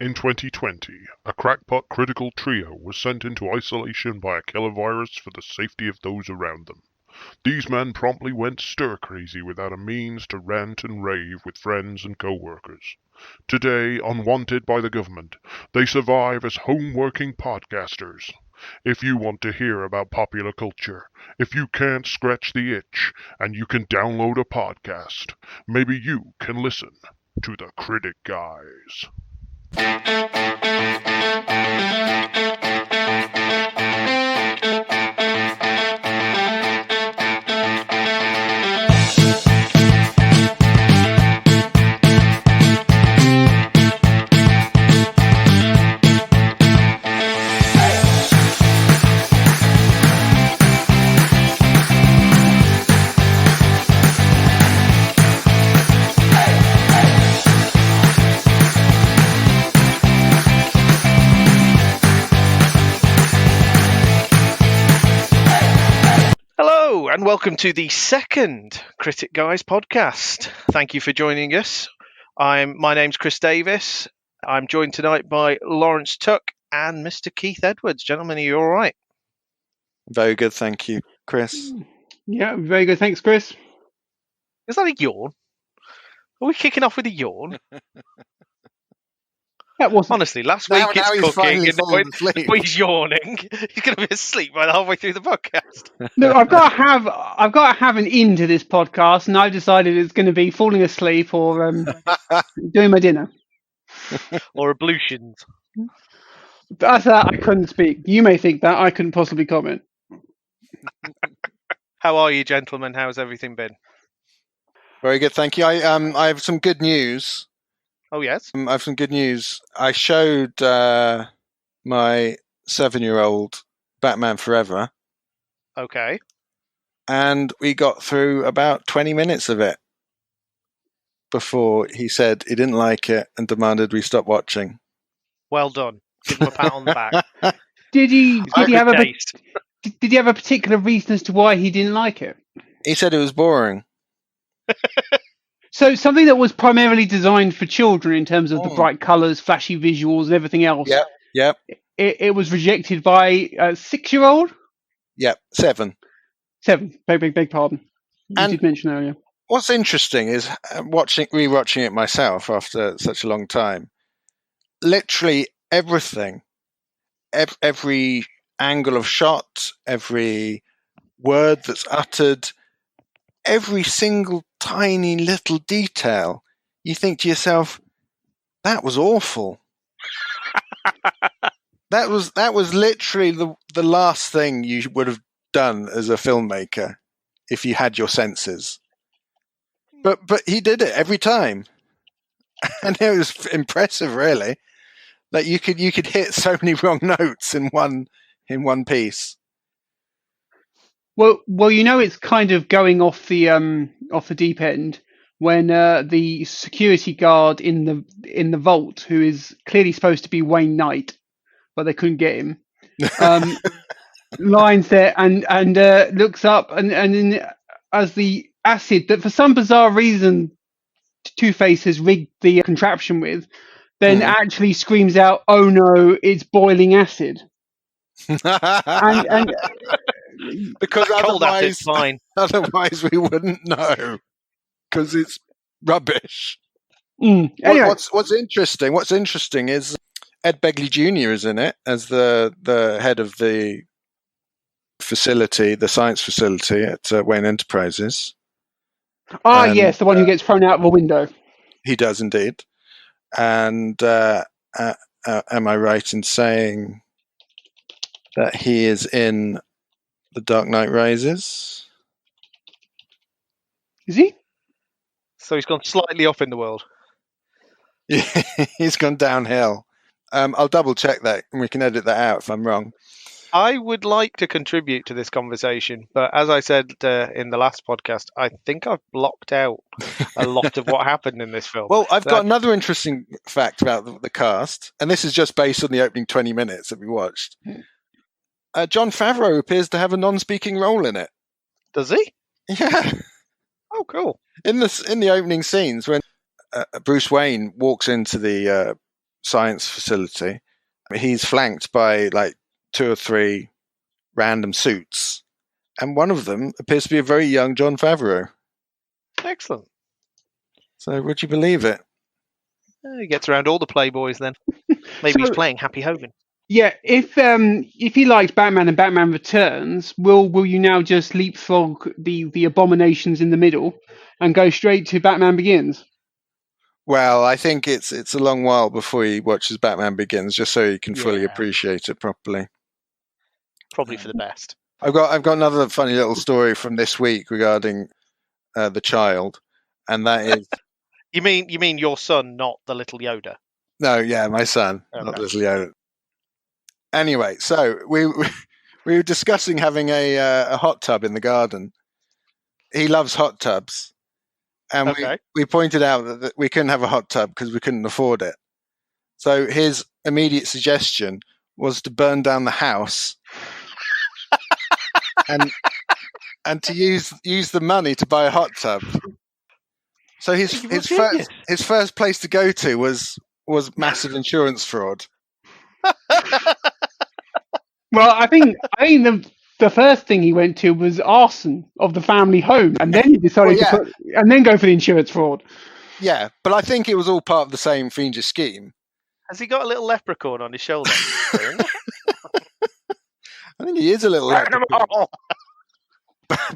In 2020, a crackpot critical trio was sent into isolation by a killer virus for the safety of those around them. These men promptly went stir-crazy without a means to rant and rave with friends and co-workers. Today, unwanted by the government, they survive as home-working podcasters. If you want to hear about popular culture, if you can't scratch the itch, and you can download a podcast, maybe you can listen to the Critic Guys. And welcome to the second Critic Guys podcast. Thank you for joining us. My name's Chris Davis. I'm joined tonight by Laurence Tuck and Mr. Keith Edwards. Gentlemen, are you all right? Very good, thank you, Chris. Yeah, very good. Thanks, Chris. Is that a yawn? Are we kicking off with a yawn? That wasn't. Honestly, last week now it's he's cooking and fallen asleep. he's yawning. He's going to be asleep by the halfway through the podcast. No, I've got to have an in to this podcast, and I've decided it's going to be falling asleep or doing my dinner. Or ablutions. That's that. I couldn't speak. You may think that I couldn't possibly comment. How are you, gentlemen? How's everything been? Very good, thank you. I have some good news. Oh, yes? I have some good news. I showed my 7-year-old Batman Forever. Okay. And we got through about 20 minutes of it before he said he didn't like it and demanded we stop watching. Well done. Give him a pat on the back. Did he have a taste. Did he have a particular reason as to why he didn't like it? He said it was boring. So something that was primarily designed for children in terms of the bright colours, flashy visuals, and everything else. Yep. It was rejected by a 6-year-old. Yep, 7. 7. Beg pardon. You did mention earlier. What's interesting is rewatching it myself after such a long time. Literally everything, every angle of shot, every word that's uttered, every single tiny little detail, you think to yourself, that was awful. That was literally the last thing you would have done as a filmmaker if you had your senses. But he did it every time. And it was impressive, really. That you could hit so many wrong notes in one piece. Well, it's kind of going off the deep end when the security guard in the vault, who is clearly supposed to be Wayne Knight, but they couldn't get him, lines there and looks up and then as the acid that for some bizarre reason Two-Face has rigged the contraption with, then actually screams out, "Oh no, it's boiling acid!" and because otherwise we wouldn't know, because it's rubbish. Anyway. What's interesting is Ed Begley Jr. is in it as the head of the facility, the science facility at Wayne Enterprises. Yes, the one who gets thrown out of a window. He does indeed. And am I right in saying that he is in The Dark Knight Rises? Is he? So he's gone slightly off in the world. Yeah, he's gone downhill. I'll double check that, and we can edit that out if I'm wrong. I would like to contribute to this conversation, but as I said in the last podcast, I think I've blocked out a lot of what happened in this film. Well, I've got another interesting fact about the cast, and this is just based on the opening 20 minutes that we watched. Jon Favreau appears to have a non-speaking role in it. Does he? Yeah. Oh, cool. In the opening scenes, when Bruce Wayne walks into the science facility. He's flanked by like 2 or 3 random suits, and one of them appears to be a very young Jon Favreau. Excellent. So would you believe it? He gets around all the Playboys then. Maybe he's playing Happy Hogan. Yeah, if he likes Batman and Batman Returns, will you now just leapfrog the abominations in the middle and go straight to Batman Begins? Well, I think it's a long while before he watches Batman Begins, just so he can fully appreciate it properly. Probably for the best. I've got another funny little story from this week regarding the child, and that is You mean your son, not the little Yoda? no, yeah, my son, not little Yoda. Anyway, so we were discussing having a hot tub in the garden. He loves hot tubs, and we pointed out that we couldn't have a hot tub because we couldn't afford it. So his immediate suggestion was to burn down the house and to use the money to buy a hot tub. So his first place to go to was massive insurance fraud. Well, I think the first thing he went to was arson of the family home, and then he decided to go for the insurance fraud. Yeah, but I think it was all part of the same fiendish scheme. Has he got a little leprechaun on his shoulder? I think he is a little leprechaun.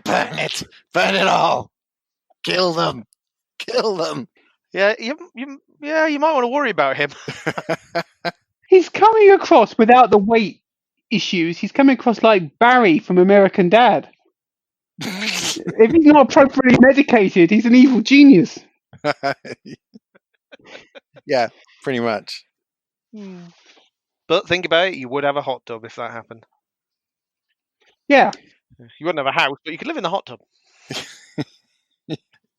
Burn it all, kill them. Yeah, you might want to worry about him. He's coming across without the weight issues. He's coming across like Barry from American Dad. If he's not appropriately medicated, he's an evil genius. Yeah, pretty much. But think about it, you would have a hot tub if that happened. Yeah. You wouldn't have a house, but you could live in the hot tub.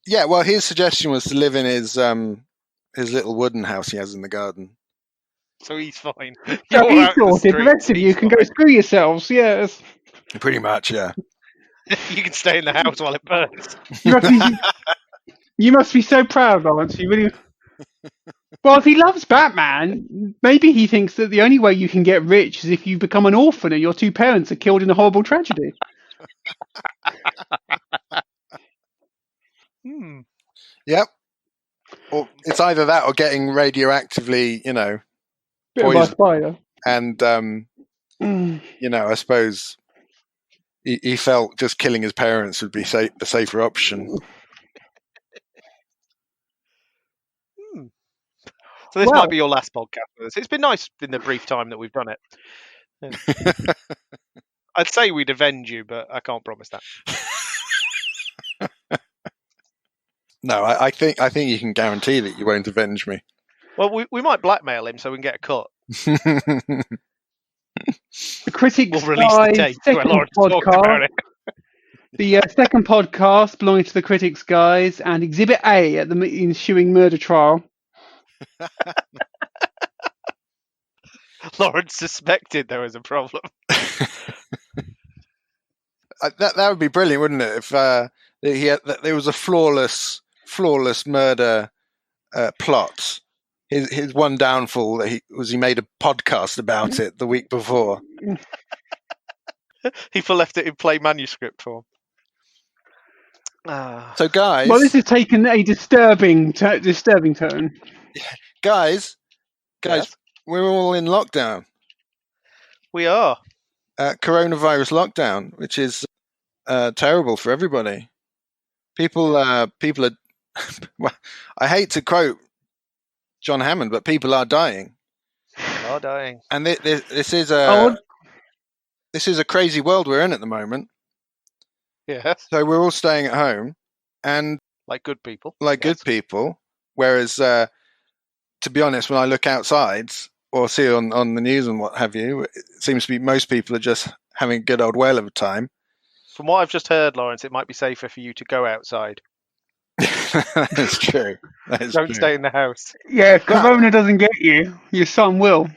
Yeah, well, his suggestion was to live in his little wooden house he has in the garden. So he's fine. So he's sorted. The rest of you can go screw yourselves. Yes. Pretty much, yeah. You can stay in the house while it burns. You must be so proud, Laurence. You really. Well, if he loves Batman, maybe he thinks that the only way you can get rich is if you become an orphan and your 2 parents are killed in a horrible tragedy. Yep. Or it's either that or getting radioactively, poisoned. And I suppose he felt just killing his parents would be the safer option. So this might be your last podcast with us. It's been nice in the brief time that we've done it. I'd say we'd avenge you, but I can't promise that. No, I think you can guarantee that you won't avenge me. Well, we might blackmail him so we can get a cut. The Critic we'll release the tape where Laurence talked about it. The second podcast belonging to the Critics guys and Exhibit A at the ensuing murder trial. Laurence suspected there was a problem. That would be brilliant, wouldn't it? If there was a flawless murder plot. His one downfall that he made a podcast about it the week before. He left it in plain manuscript form. So, guys, well, this has taken a disturbing turn. Guys, yes? We're all in lockdown. We are. Coronavirus lockdown, which is terrible for everybody. People are. Well, I hate to quote John Hammond, but people are dying. They are dying, and this is a crazy world we're in at the moment. Yes. So we're all staying at home, and like good people. Good people. Whereas, to be honest, when I look outside or see on the news and what have you, it seems to be most people are just having a good old whale of a time. From what I've just heard, Laurence, it might be safer for you to go outside. That's true. Don't stay in the house. Yeah, if Corona doesn't get you, your son will.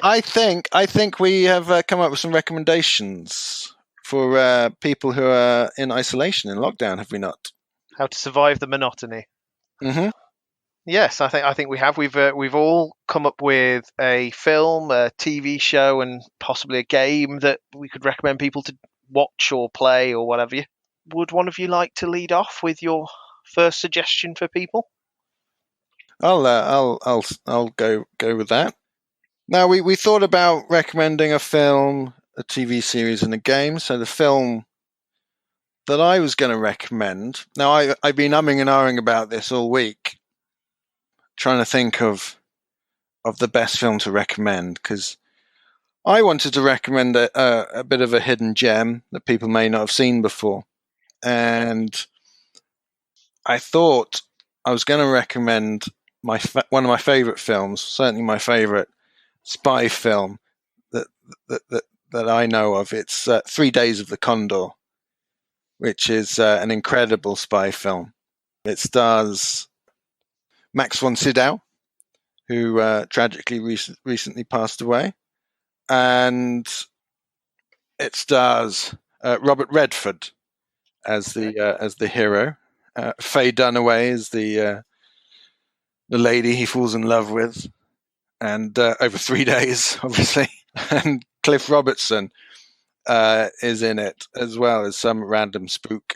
I think we have come up with some recommendations for people who are in isolation, in lockdown, have we not? How to survive the monotony. Mm-hmm. Yes, I think we have. We've all come up with a film, a TV show, and possibly a game that we could recommend people to watch or play or whatever. Would one of you like to lead off with your first suggestion for people? I'll go with that. Now we thought about recommending a film, a TV series, and a game. So the film that I was going to recommend. Now I've been umming and ahhing about this all week, trying to think of the best film to recommend, because I wanted to recommend a bit of a hidden gem that people may not have seen before, and I thought I was going to recommend one of my favorite films, certainly my favorite spy film that I know of. It's 3 Days of the Condor, which is an incredible spy film. It stars Max von Sydow, who tragically recently passed away, and it stars Robert Redford as the hero. Faye Dunaway is the lady he falls in love with, and over 3 days, obviously. And Cliff Robertson is in it, as well as some random spook.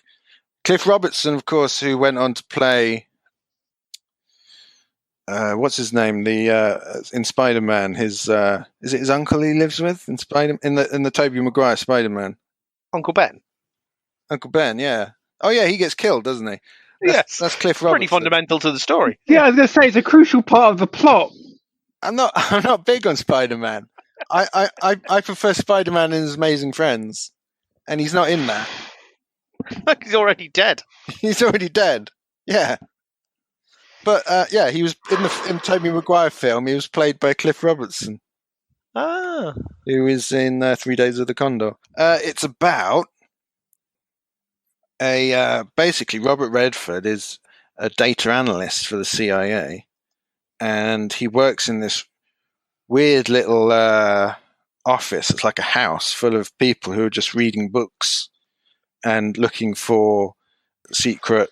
Cliff Robertson, of course, who went on to play what's his name? In Spider-Man, is it his uncle he lives with in the Tobey Maguire Spider-Man? Uncle Ben. Uncle Ben, yeah. Oh yeah, he gets killed, doesn't he? Yes, that's Cliff Robertson. Pretty fundamental to the story. Yeah, I was going to say it's a crucial part of the plot. I'm not big on Spider-Man. I prefer Spider-Man and His Amazing Friends, and he's not in that. He's already dead. He's already dead. Yeah. But yeah, he was in Tobey Maguire film. He was played by Cliff Robertson, who is in 3 Days of the Condor. It's about basically Robert Redford is a data analyst for the CIA, and he works in this weird little office. It's like a house full of people who are just reading books and looking for secret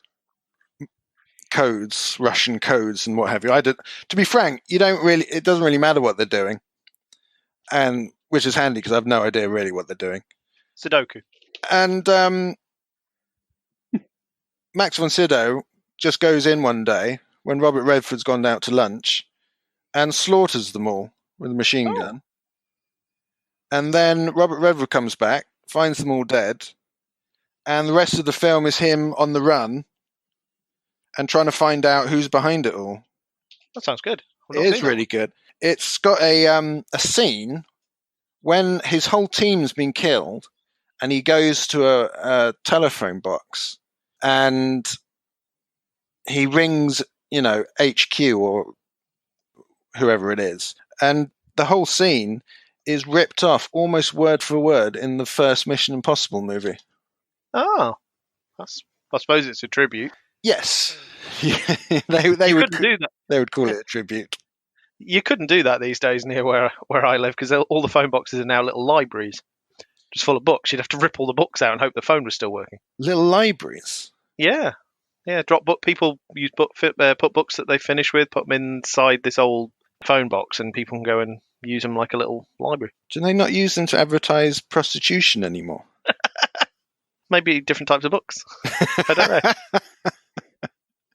codes, Russian codes, and what have you. To be frank, it doesn't really matter what they're doing, and which is handy because I have no idea really what they're doing. Sudoku. And Max von Sydow just goes in one day when Robert Redford's gone out to lunch and slaughters them all with a machine gun. And then Robert Redford comes back, finds them all dead, and the rest of the film is him on the run and trying to find out who's behind it all. That sounds good. It is really good. It's got a scene when his whole team's been killed, and he goes to a telephone box, and he rings, HQ or whoever it is, and the whole scene is ripped off almost word for word in the first Mission Impossible movie. Oh, I suppose it's a tribute. Yes, they would do that. They would call it a tribute. You couldn't do that these days near where I live, because all the phone boxes are now little libraries, just full of books. You'd have to rip all the books out and hope the phone was still working. Little libraries. Yeah. Drop book. People put books that they finish with, put them inside this old phone box, and people can go and use them like a little library. Do they not use them to advertise prostitution anymore? Maybe different types of books. I don't know.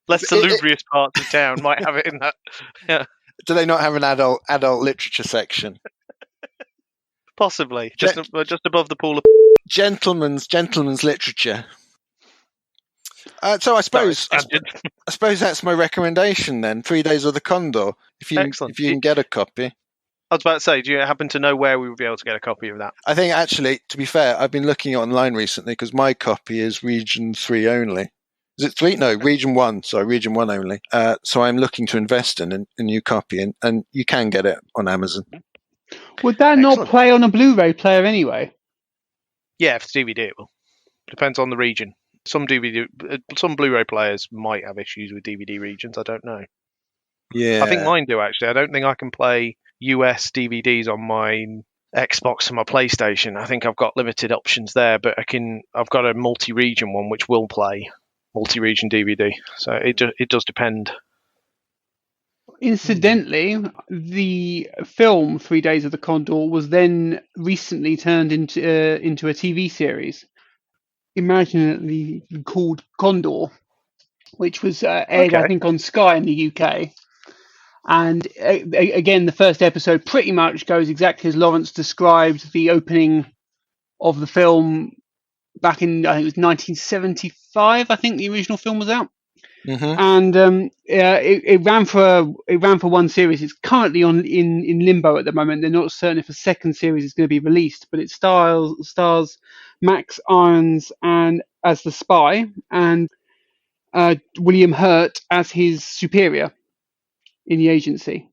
Less salubrious parts of town might have it in that. Yeah. Do they not have an adult literature section? Possibly, just above the pool of gentleman's literature. So I suppose that's my recommendation then. 3 Days of the Condor. If you can get a copy. I was about to say, do you happen to know where we would be able to get a copy of that? I think actually, to be fair, I've been looking online recently because my copy is Region 3 only. Is it 3? No, Region 1. Sorry, Region 1 only. So I'm looking to invest in a new copy, and you can get it on Amazon. Would that not play on a Blu-ray player anyway? Yeah, if it's DVD, it will. Depends on the region. Some Blu-ray players might have issues with DVD regions. I don't know. Yeah, I think mine do actually. I don't think I can play US DVDs on my Xbox and my PlayStation. I think I've got limited options there, but I've got a multi-region one which will play multi-region DVD. So it does depend. Incidentally, the film 3 Days of the Condor was then recently turned into a TV series, imaginally called Condor, which was aired, I think, on Sky in the UK. And again, the first episode pretty much goes exactly as Laurence described the opening of the film back in, I think it was 1975. I think the original film was out. Mm-hmm. And it ran for one series. It's currently in limbo at the moment. They're not certain if a second series is going to be released, but it stars Max Irons and as the spy, and William Hurt as his superior in the agency.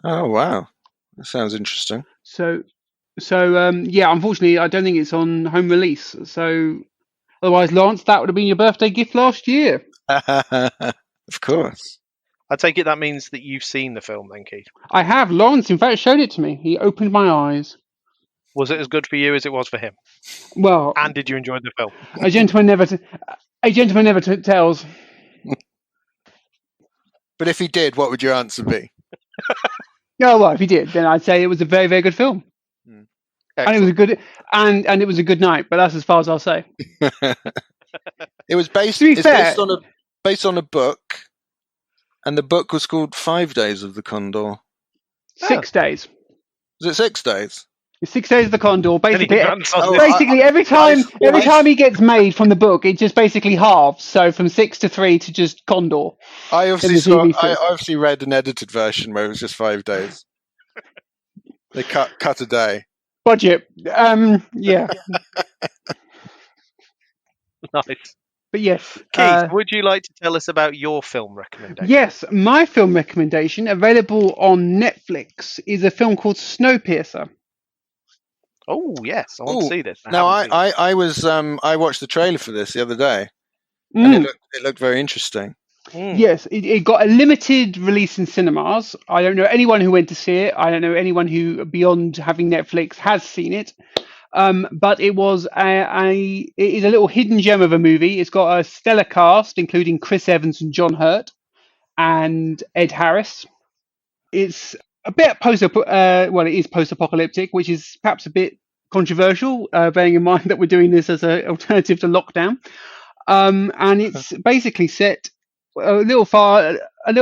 Oh wow, that sounds interesting. So yeah, unfortunately, I don't think it's on home release. So otherwise, Laurence, that would have been your birthday gift last year. Of course. I take it that means that you've seen the film then, Keith. I have. Laurence, in fact, showed it to me. He opened my eyes. Was it as good for you as it was for him? Well, And did you enjoy the film? a gentleman never tells. But if he did, what would your answer be? Oh well, if he did, then I'd say it was a very, very good film, and it was a good and it was a good night. But that's as far as I'll say. It was based. To be It's fair, based on a book, and the book was called 5 Days of the Condor. 6 days. Was it 6 days? It's 6 Days of the Condor. Basically, Oh, basically every time he gets made from the book, it just basically halves. So from 6 to 3 to just Condor. I obviously In the TV I series. obviously read an edited version where it was just 5 days. They cut a day. Budget. Yeah. Nice. But yes. Keith, would you like to tell us about your film recommendation? Yes, my film recommendation, available on Netflix, is a film called Snowpiercer. Oh yes, I want to see this. I watched the trailer for this the other day, and it looked very interesting. Yes, it got a limited release in cinemas. I don't know anyone who went to see it. I don't know anyone who, beyond having Netflix, has seen it. But it was it is a little hidden gem of a movie. It's got a stellar cast, including Chris Evans and John Hurt and Ed Harris. It's a bit it is post-apocalyptic, which is perhaps a bit controversial, bearing in mind that we're doing this as an alternative to lockdown. And it's basically set a little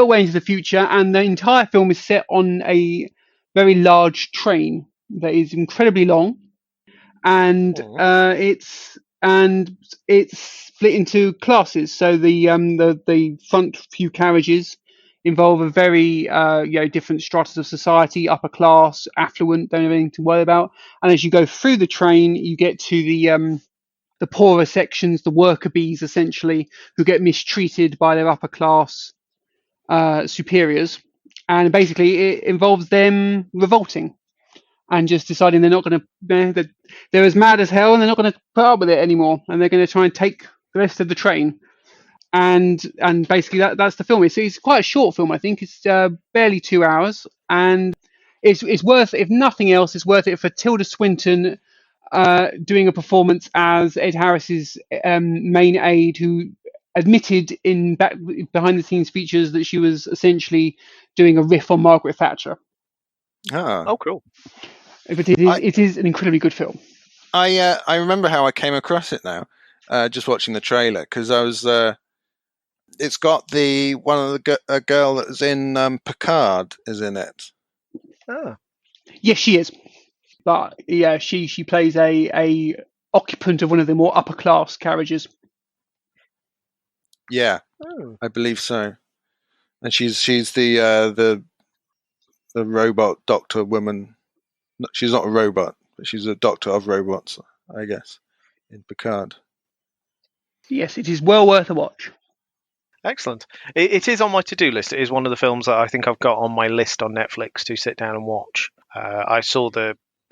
way into the future, and the entire film is set on a very large train that is incredibly long, and it's split into classes. So the front few carriages involve a very different stratas of society: upper class, affluent, don't have anything to worry about. And as you go through the train, you get to the poorer sections, the worker bees, essentially, who get mistreated by their upper class superiors. And basically, it involves them revolting and just deciding they're not going to, they're as mad as hell, and they're not going to put up with it anymore, and they're going to try and take the rest of the train. And basically that's the film. It's quite a short film. I think it's barely 2 hours, and it's worth, if nothing else, it's worth it for Tilda Swinton doing a performance as Ed Harris's main aide, who admitted in behind the scenes features that she was essentially doing a riff on Margaret Thatcher. Oh, cool. But it is an incredibly good film. I remember how I came across it now, just watching the trailer, because I was. It's got a girl that was in Picard is in it. Ah. Yes, she is. But yeah, she plays a occupant of one of the more upper class carriages. Yeah, I believe so. And she's the robot doctor woman. She's not a robot, but she's a doctor of robots, I guess, in Picard. Yes, it is well worth a watch. Excellent. It is on my to-do list. It is one of the films that I think I've got on my list on Netflix to sit down and watch. I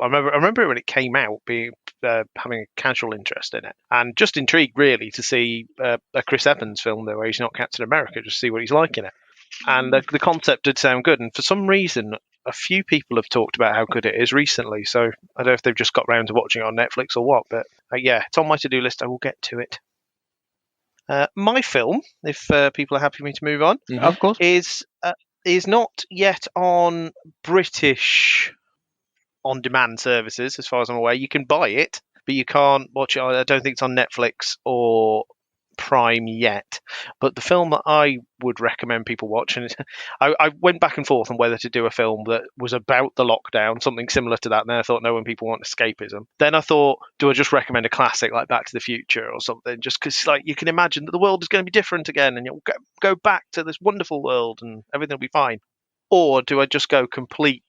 remember when it came out, having a casual interest in it, and just intrigued really to see a Chris Evans film there where he's not Captain America, just see what he's like in it. And the concept did sound good, and for some reason a few people have talked about how good it is recently, so I don't know if they've just got round to watching it on Netflix or what, but yeah, it's on my to-do list. I will get to it. My film, if people are happy for me to move on, of course, is is not yet on British on-demand services, as far as I'm aware. You can buy it, but you can't watch it. I don't think it's on Netflix or Prime yet. But the film that I would recommend people watch, and I went back and forth on whether to do a film that was about the lockdown, something similar to that. And then I thought, no, when people want escapism. Then I thought, do I just recommend a classic like Back to the Future or something? Just because, like, you can imagine that the world is going to be different again, and you'll go back to this wonderful world, and everything will be fine. Or do I just go complete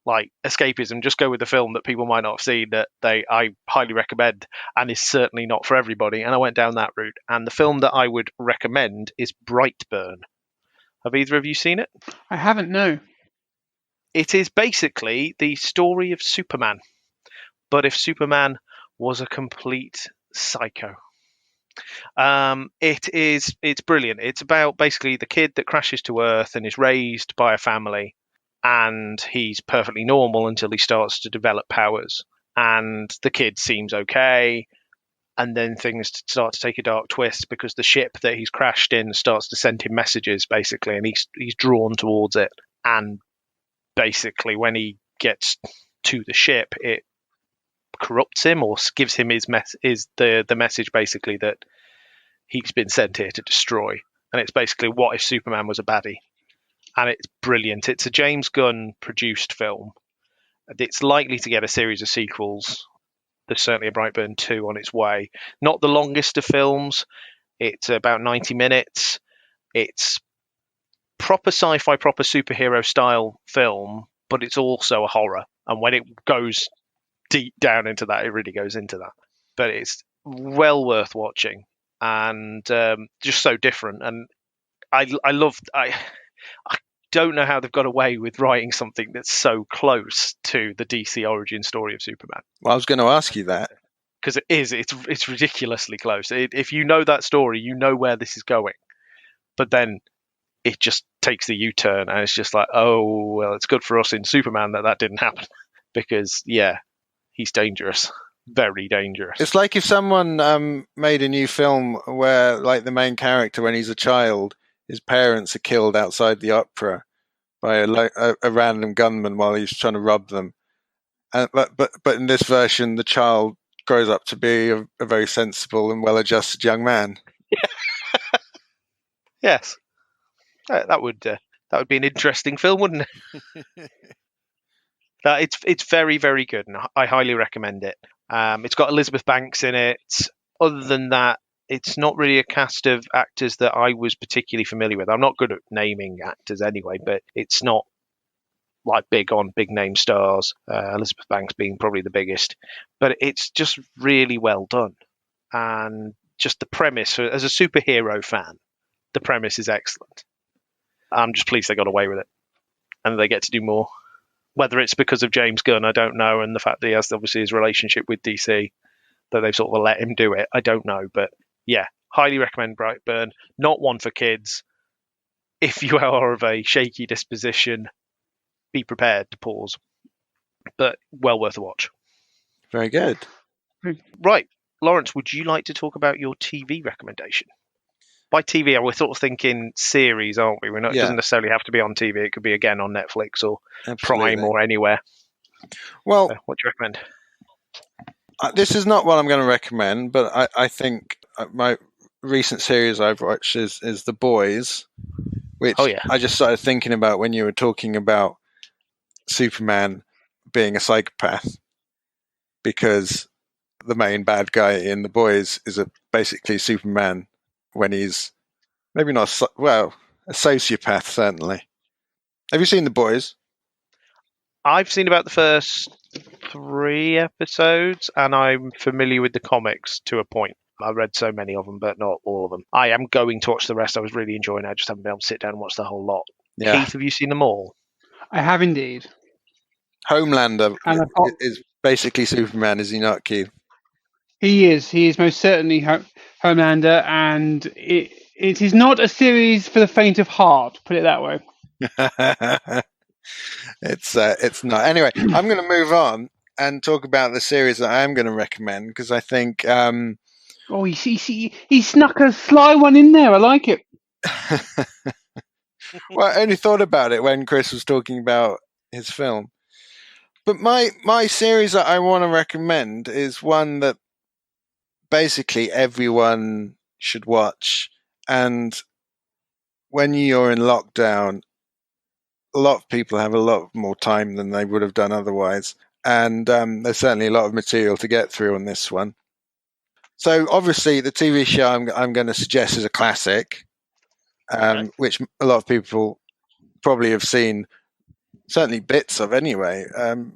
like escapism, just go with the film that people might not have seen that I highly recommend and is certainly not for everybody? And I went down that route. And the film that I would recommend is Brightburn. Have either of you seen it? I haven't, no. It is basically the story of Superman, but if Superman was a complete psycho. It's brilliant. It's about basically the kid that crashes to Earth and is raised by a family, and he's perfectly normal until he starts to develop powers. And the kid seems okay, and then things start to take a dark twist because the ship that he's crashed in starts to send him messages, basically, and he's drawn towards it. And basically, when he gets to the ship, it corrupts him or gives him the message, basically, that he's been sent here to destroy. And it's basically, what if Superman was a baddie? And it's brilliant. It's a James Gunn produced film. It's likely to get a series of sequels. There's certainly a Brightburn 2 on its way. Not the longest of films. It's about 90 minutes. It's proper sci-fi, proper superhero style film, but it's also a horror. And when it goes deep down into that, it really goes into that. But it's well worth watching, and just so different. And I don't know how they've got away with writing something that's so close to the DC origin story of Superman. Well, I was going to ask you that. Because it's ridiculously close. If you know that story, you know where this is going. But then it just takes the U-turn, and it's just like, oh, well, it's good for us in Superman that didn't happen. Because, yeah, he's dangerous. Very dangerous. It's like if someone made a new film where, like, the main character, when he's a child, his parents are killed outside the opera by a random gunman while he's trying to rob them. But in this version, the child grows up to be a very sensible and well-adjusted young man. Yes, that would be an interesting film, wouldn't it? It's very, very good, and I highly recommend it. It's got Elizabeth Banks in it. Other than that, it's not really a cast of actors that I was particularly familiar with. I'm not good at naming actors anyway, but it's not like big name stars. Elizabeth Banks being probably the biggest, but it's just really well done. And just the premise, as a superhero fan, the premise is excellent. I'm just pleased they got away with it, and they get to do more. Whether it's because of James Gunn, I don't know, and the fact that he has obviously his relationship with DC, that they've sort of let him do it, I don't know. But yeah, highly recommend Brightburn. Not one for kids. If you are of a shaky disposition, be prepared to pause. But well worth a watch. Very good. Right. Laurence, would you like to talk about your TV recommendation? By TV, we're sort of thinking series, aren't we? It doesn't necessarily have to be on TV. It could be, again, on Netflix or Prime or anywhere. Well, what do you recommend? This is not what I'm going to recommend, but I think my recent series I've watched is The Boys, which I just started thinking about when you were talking about Superman being a psychopath, because the main bad guy in The Boys is basically Superman when he's maybe not, a sociopath, certainly. Have you seen The Boys? I've seen about the first 3 episodes, and I'm familiar with the comics to a point. I read so many of them, but not all of them. I am going to watch the rest. I was really enjoying it. I just haven't been able to sit down and watch the whole lot. Yeah. Keith, have you seen them all? I have indeed. Homelander is basically Superman, is he not, Keith? He is. He is most certainly Homelander, and it is not a series for the faint of heart, put it that way. It's not. Anyway, I'm going to move on and talk about the series that I am going to recommend, because I think... he snuck a sly one in there. I like it. Well, I only thought about it when Chris was talking about his film. But my series that I want to recommend is one that basically everyone should watch. And when you're in lockdown, a lot of people have a lot more time than they would have done otherwise. And there's certainly a lot of material to get through on this one. So obviously the TV show I'm going to suggest is a classic, which a lot of people probably have seen, certainly bits of anyway.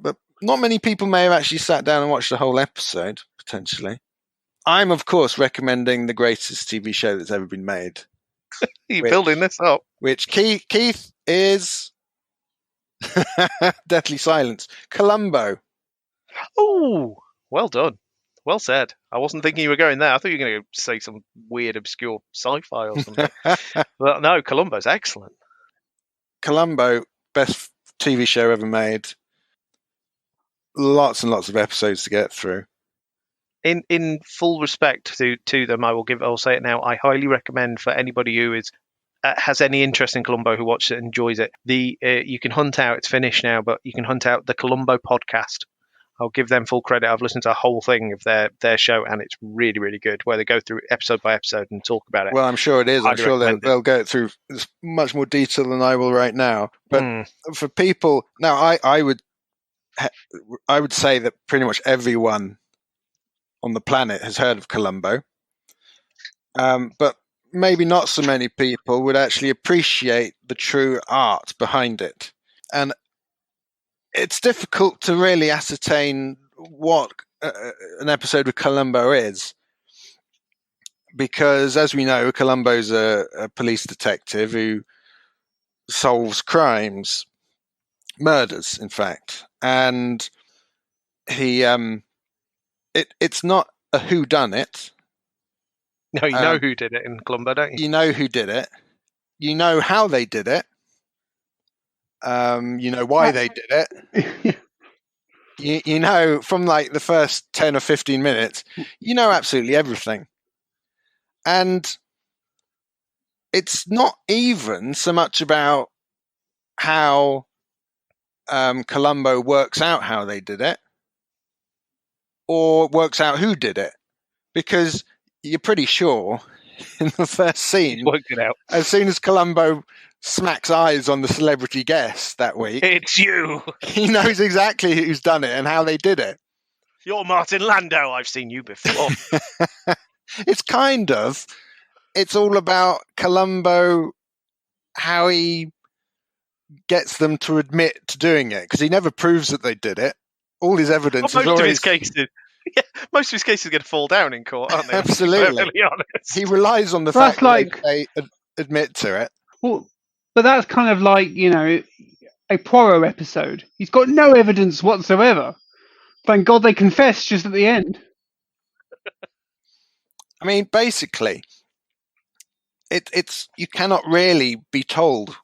But not many people may have actually sat down and watched the whole episode, potentially. I'm, of course, recommending the greatest TV show that's ever been made. You're building this up. Which Keith is Deathly Silence. Columbo. Oh, well done. Well said. I wasn't thinking you were going there. I thought you were going to say some weird, obscure sci-fi or something. But no, Columbo's excellent. Columbo, best TV show ever made. Lots and lots of episodes to get through. In full respect to them, I'll say it now. I highly recommend for anybody who has any interest in Columbo, who watches it and enjoys it. You can hunt out. It's finished now, but you can hunt out the Columbo podcast. I'll give them full credit. I've listened to a whole thing of their show, and it's really, really good, where they go through episode by episode and talk about it. Well, I'm sure it is. I'm sure they'll go through much more detail than I will right now. But for people now, I would say that pretty much everyone on the planet has heard of Columbo, but maybe not so many people would actually appreciate the true art behind it. And it's difficult to really ascertain what an episode of Columbo is, because, as we know, Columbo's a police detective who solves crimes, murders, in fact, and he it's not a whodunit. No, you know who did it in Columbo, don't you? You know who did it. You know how they did it. You know why they did it. you know, from like the first 10 or 15 minutes, you know absolutely everything. And it's not even so much about how Columbo works out how they did it, or works out who did it, because you're pretty sure in the first scene, worked it out. As soon as Columbo smacks eyes on the celebrity guest that week, it's you. He knows exactly who's done it and how they did it. You're Martin Landau. I've seen you before. It's all about Columbo, how he gets them to admit to doing it, because he never proves that they did it. All his evidence is always... most of his cases are going to fall down in court, aren't they? Absolutely. He relies on the fact that they admit to it. Well, but that's kind of like, you know, a Poirot episode. He's got no evidence whatsoever. Thank God they confessed just at the end. I mean, basically, it's you cannot really be told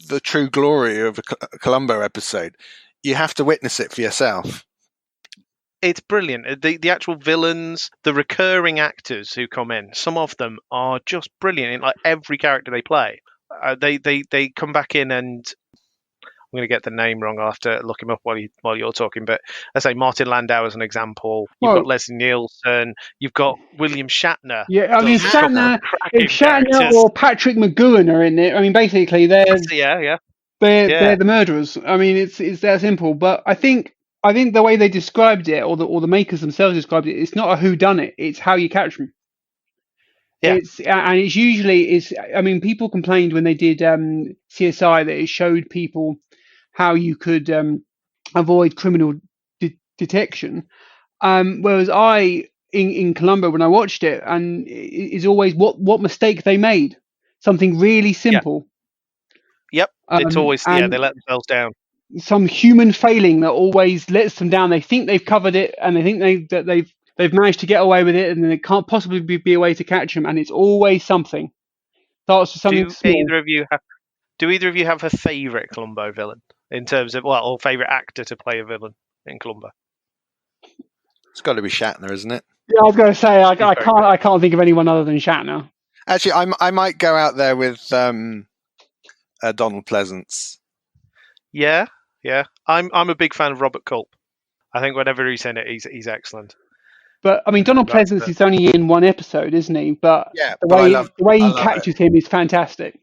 the true glory of a Columbo episode. You have to witness it for yourself. It's brilliant. The actual villains, the recurring actors who come in, some of them are just brilliant in like every character they play. They come back in, and I'm going to get the name wrong. I'll have to look him up while you're talking. But let's say Martin Landau as an example. You've got Leslie Nielsen. You've got William Shatner. Yeah, I mean Shatner or Patrick McGoohan are in it. I mean, basically they're the murderers. I mean, it's that simple. But I think the way they described it, or the makers themselves described it, it's not a whodunit. It's how you catch them. Yeah. It's usually. I mean, people complained when they did CSI that it showed people how you could avoid criminal detection. Whereas in Columbo, when I watched it, and is always what mistake they made. Something really simple. Yep. It's always they let themselves down. Some human failing that always lets them down. They think they've covered it, and they think they've managed to get away with it, and then it can't possibly be a way to catch them. And it's always something. Starts with something small. Do either of you have a favourite Columbo villain in terms of or favourite actor to play a villain in Columbo? It's got to be Shatner, isn't it? Yeah, I was going to say I can't think of anyone other than Shatner. Actually, I might go out there with Donald Pleasance. Yeah. I'm a big fan of Robert Culp. I think whenever he's in it, he's excellent. But I mean, Donald That's Pleasance is only in one episode, isn't he? But Yeah, the but way I he love captures him is fantastic.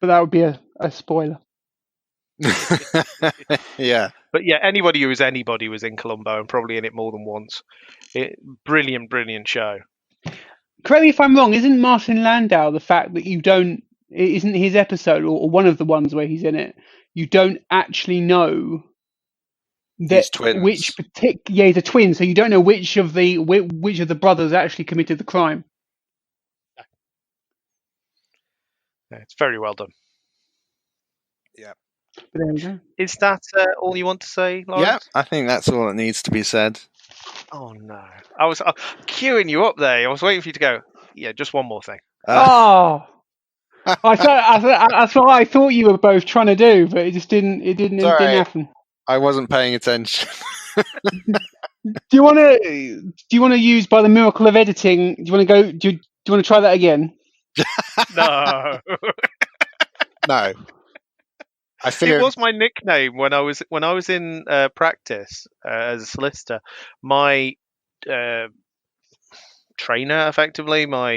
But that would be a spoiler. it. Yeah. But yeah, anybody who was anybody was in Columbo and probably in it more than once. Brilliant show. Correct me if I'm wrong. Isn't Martin Landau the fact that isn't his episode or one of the ones where he's in it? You don't actually know He's twins. he's a twin, so you don't know which of the brothers actually committed the crime. Yeah, it's very well done. Yeah. But there we go. Is that all you want to say, Laurence? Yeah, I think that's all that needs to be said. Oh no, I was queuing you up there. I was waiting for you to go. Yeah, just one more thing. That's what I thought you were both trying to do, but it just didn't happen. I wasn't paying attention. Do you want to use by the miracle of editing? Do you want to go? Do you want to try that again? No. No. I figured It was my nickname when I was in practice as a solicitor. My trainer, effectively, my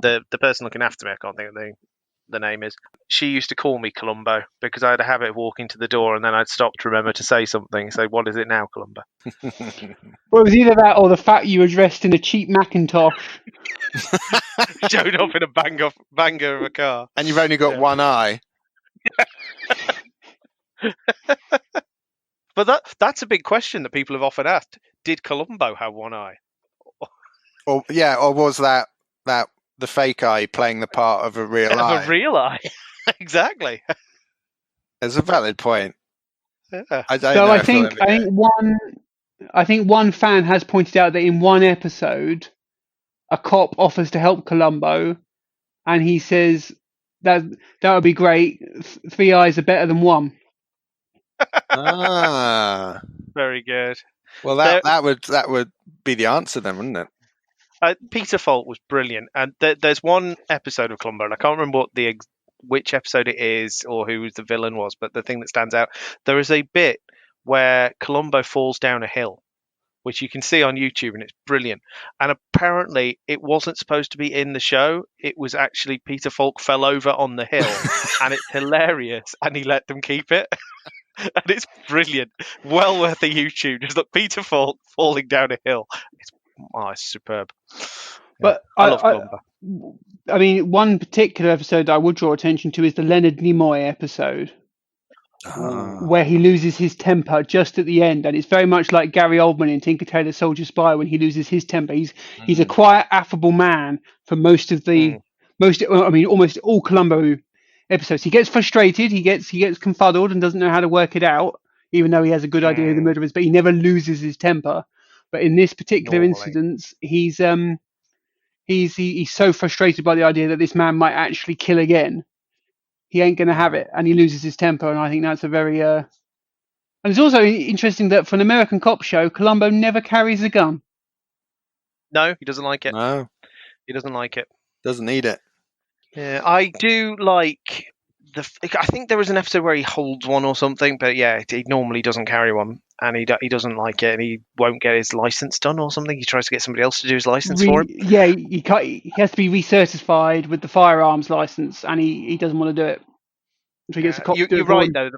the person looking after me, I can't think of the name is. She used to call me Columbo because I had a habit of walking to the door and then I'd stop to remember to say something. So what is it now, Columbo? Well, it was either that or the fact you were dressed in a cheap Macintosh. Showed up in a banger of a car. And you've only got one eye. But that's a big question that people have often asked. Did Columbo have one eye? Or was that the fake eye playing the part of a real eye? A real eye. Exactly. It's a valid point. Yeah. I think one fan has pointed out that in one episode, a cop offers to help Columbo, and he says that would be great. 3 eyes are better than one. Very good. Well, that would be the answer then, wouldn't it? Peter Falk was brilliant, and there's one episode of Columbo, and I can't remember which episode it is or who the villain was, but the thing that stands out, there is a bit where Columbo falls down a hill, which you can see on YouTube, and it's brilliant. And apparently, it wasn't supposed to be in the show. It was actually Peter Falk fell over on the hill, and it's hilarious, and he let them keep it. And it's brilliant. Well worth a YouTube. Just look, Peter Falk falling down a hill. It's superb. But I love Columbo. I mean, one particular episode I would draw attention to is the Leonard Nimoy episode, where he loses his temper just at the end, and it's very much like Gary Oldman in Tinker Tailor Soldier Spy when he loses his temper. He's a quiet, affable man for almost all Columbo episodes. He gets frustrated, he gets confuddled, and doesn't know how to work it out, even though he has a good idea who the murderer is. But he never loses his temper. But in this particular incident, he's so frustrated by the idea that this man might actually kill again. He ain't going to have it, and he loses his temper. And I think that's a very and it's also interesting that for an American cop show, Columbo never carries a gun. No, he doesn't like it. No, he doesn't like it. Doesn't need it. Yeah, I do like I think there was an episode where he holds one or something, but yeah, he normally doesn't carry one, and he doesn't like it, and he won't get his license done or something. He tries to get somebody else to do his license for him. Yeah, he has to be recertified with the firearms license, and he doesn't want to do it. So he gets a cop to do it. You're right, though.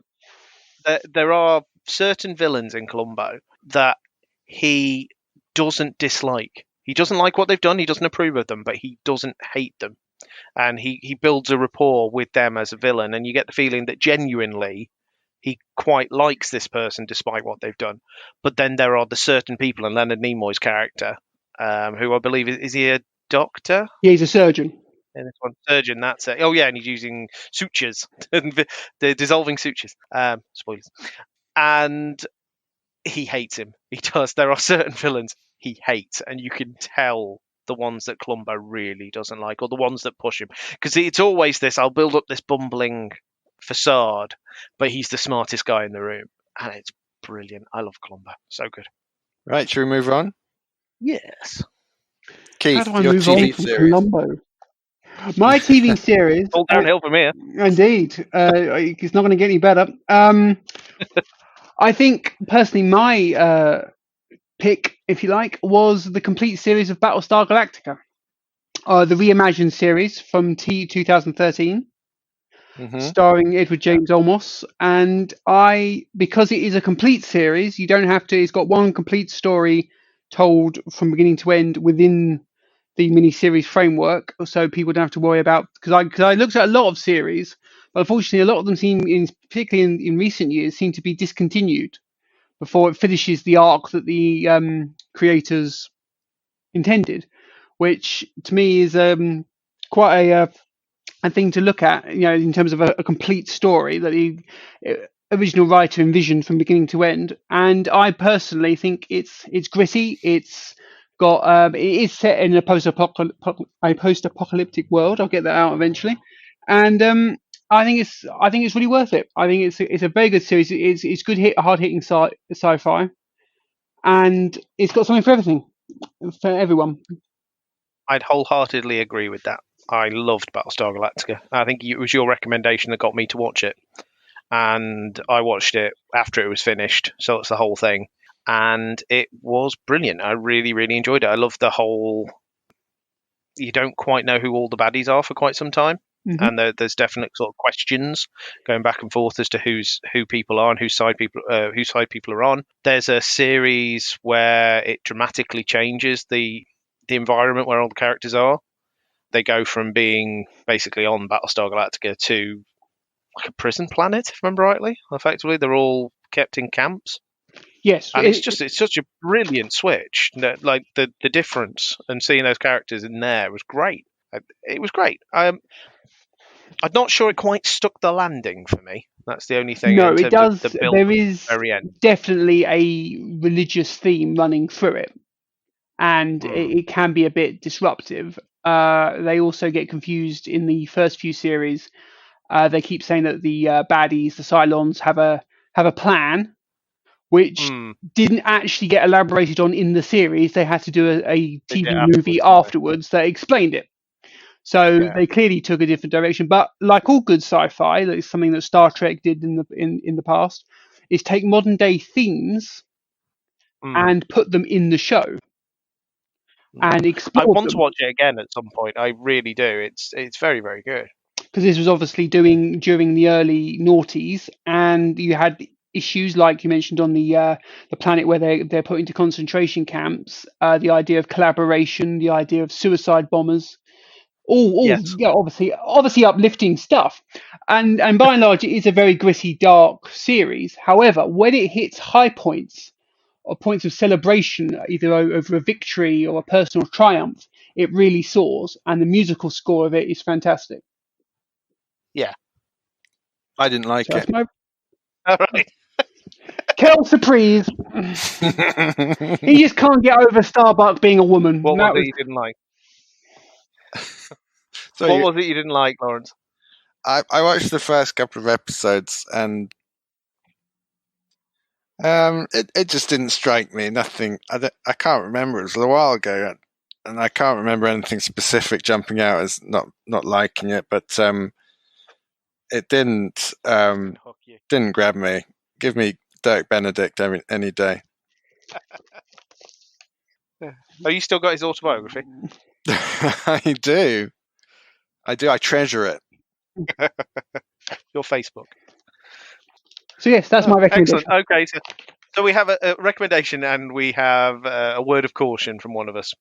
There are certain villains in Columbo that he doesn't dislike. He doesn't like what they've done. He doesn't approve of them, but he doesn't hate them. And he builds a rapport with them as a villain, and you get the feeling that genuinely he quite likes this person despite what they've done. But then there are the certain people, and Leonard Nimoy's character, who I believe is he a doctor? Yeah, he's a surgeon. In this one, surgeon. That's it. Oh yeah, and he's using sutures, the dissolving sutures. Spoilers. And he hates him. He does. There are certain villains he hates, and you can tell the ones that Columbo really doesn't like, or the ones that push him, because it's always this: I'll build up this bumbling facade, but he's the smartest guy in the room, and it's brilliant. I love Columbo, so good. Right, should we move on? Yes. Keith, how do I your move TV on from series. Columbo? My TV series. All downhill from here. Indeed, it's not going to get any better. I think personally, my pick, if you like, was the complete series of Battlestar Galactica, the reimagined series from 2013. Starring Edward James Olmos, and because it is a complete series, you don't have to. It's got one complete story told from beginning to end within the miniseries framework, so people don't have to worry about. Because I looked at a lot of series, but unfortunately, a lot of them particularly in recent years, seem to be discontinued before it finishes the arc that the creators intended, which to me is quite a thing to look at, in terms of a complete story that the original writer envisioned from beginning to end. And I personally think it's gritty. It's got it is set in a post-apocalyptic world. I'll get that out eventually, and I think it's really worth it. I think it's a very good series. It's good hard hitting sci-fi, and it's got something for everything, for everyone. I'd wholeheartedly agree with that. I loved Battlestar Galactica. I think it was your recommendation that got me to watch it. And I watched it after it was finished. So it's the whole thing. And it was brilliant. I really, really enjoyed it. I loved the whole... You don't quite know who all the baddies are for quite some time. Mm-hmm. And there's definite sort of questions going back and forth as to who people are and whose side people are on. There's a series where it dramatically changes the environment where all the characters are. They go from being basically on Battlestar Galactica to like a prison planet, if I remember rightly. Effectively, they're all kept in camps. Yes, and it's such a brilliant switch. Like the difference and seeing those characters in there was great. It was great. I'm not sure it quite stuck the landing for me. That's the only thing. No, it does. There is very end. Definitely a religious theme running through it, and it can be a bit disruptive. They also get confused in the first few series. They keep saying that the baddies, the Cylons, have a plan, which didn't actually get elaborated on in the series. They had to do a TV movie afterwards that explained it. So they clearly took a different direction. But like all good sci-fi, that is something that Star Trek did in the past, is take modern day themes and put them in the show. And explore I want them. to watch it again at some point. I really do. It's very, very good. Because this was obviously doing during the early noughties, and you had issues like you mentioned on the planet where they're put into concentration camps. The idea of collaboration, the idea of suicide bombers, all yes. obviously uplifting stuff. And by and large, it is a very gritty, dark series. However, when it hits high points, or points of celebration, either over a victory or a personal triumph, it really soars, and the musical score of it is fantastic. Yeah. I didn't like it. All right. Quelle surprise. He just can't get over Starbuck being a woman. What was it you didn't like? What was it you didn't like, Laurence? I watched the first couple of episodes, and it just didn't strike me. Nothing. I can't remember. It was a little while ago, and I can't remember anything specific jumping out as not liking it. But it didn't grab me. Give me Dirk Benedict any day. Oh, you still got his autobiography? I do. I treasure it. Your Facebook. So yes, that's my recommendation. Excellent. Okay, so we have a recommendation and we have a word of caution from one of us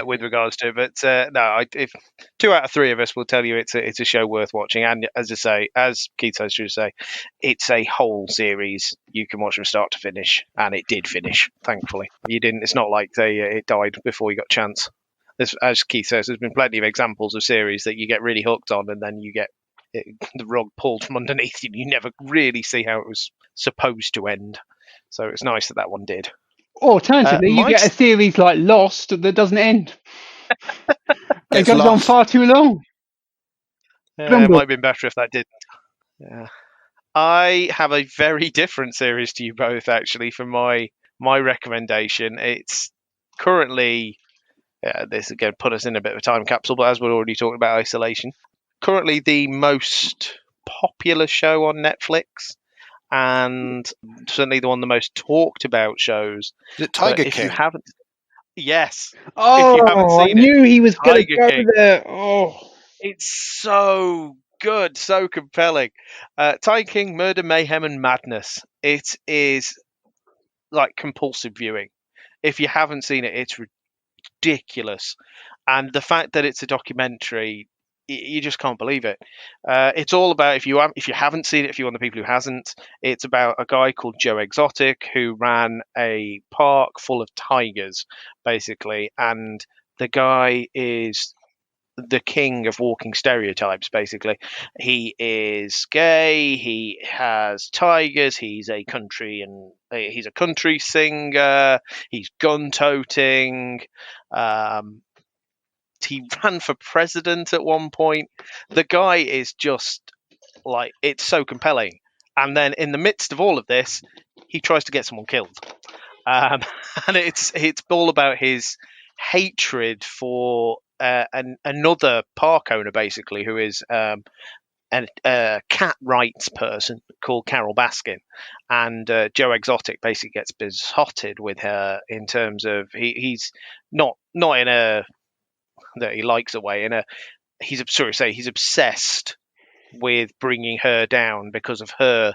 with regards to it. But no, if 2 out of 3 of us will tell you it's a show worth watching. And as I say, as Keith says, it's a whole series. You can watch from start to finish, and it did finish. Thankfully, you didn't. It's not like it died before you got a chance. As Keith says, there's been plenty of examples of series that you get really hooked on, and then you get the rug pulled from underneath you. You never really see how it was supposed to end. So it's nice that one did. Alternatively, you get a series like Lost that doesn't end. It goes on far too long. It might have been better if that didn't. Yeah. I have a very different series to you both, actually, for my recommendation. It's currently this again put us in a bit of a time capsule, but as we're already talking about isolation, currently the most popular show on Netflix, and certainly the one of the most talked about shows. Is it Tiger If King? you haven't, yes. Oh, If you haven't I seen knew he was going to Tiger go King. there. Oh, It's so good, so compelling. Tiger King, Murder, Mayhem, and Madness. It is like compulsive viewing. If you haven't seen it, it's ridiculous. And the fact that it's a documentary, you just can't believe it. It's all about, if you haven't seen it, if you're one of the people who hasn't, it's about a guy called Joe Exotic who ran a park full of tigers, basically, and the guy is the king of walking stereotypes. Basically, he is gay, he has tigers, he's a country singer, he's gun toting. He ran for president at one point. The guy is just like, it's so compelling. And then in the midst of all of this, he tries to get someone killed. And it's all about his hatred for another park owner, basically, who is a cat rights person called Carol Baskin. And Joe Exotic basically gets besotted with her in terms of he's not in a that he likes a way, he's obsessed with bringing her down because of her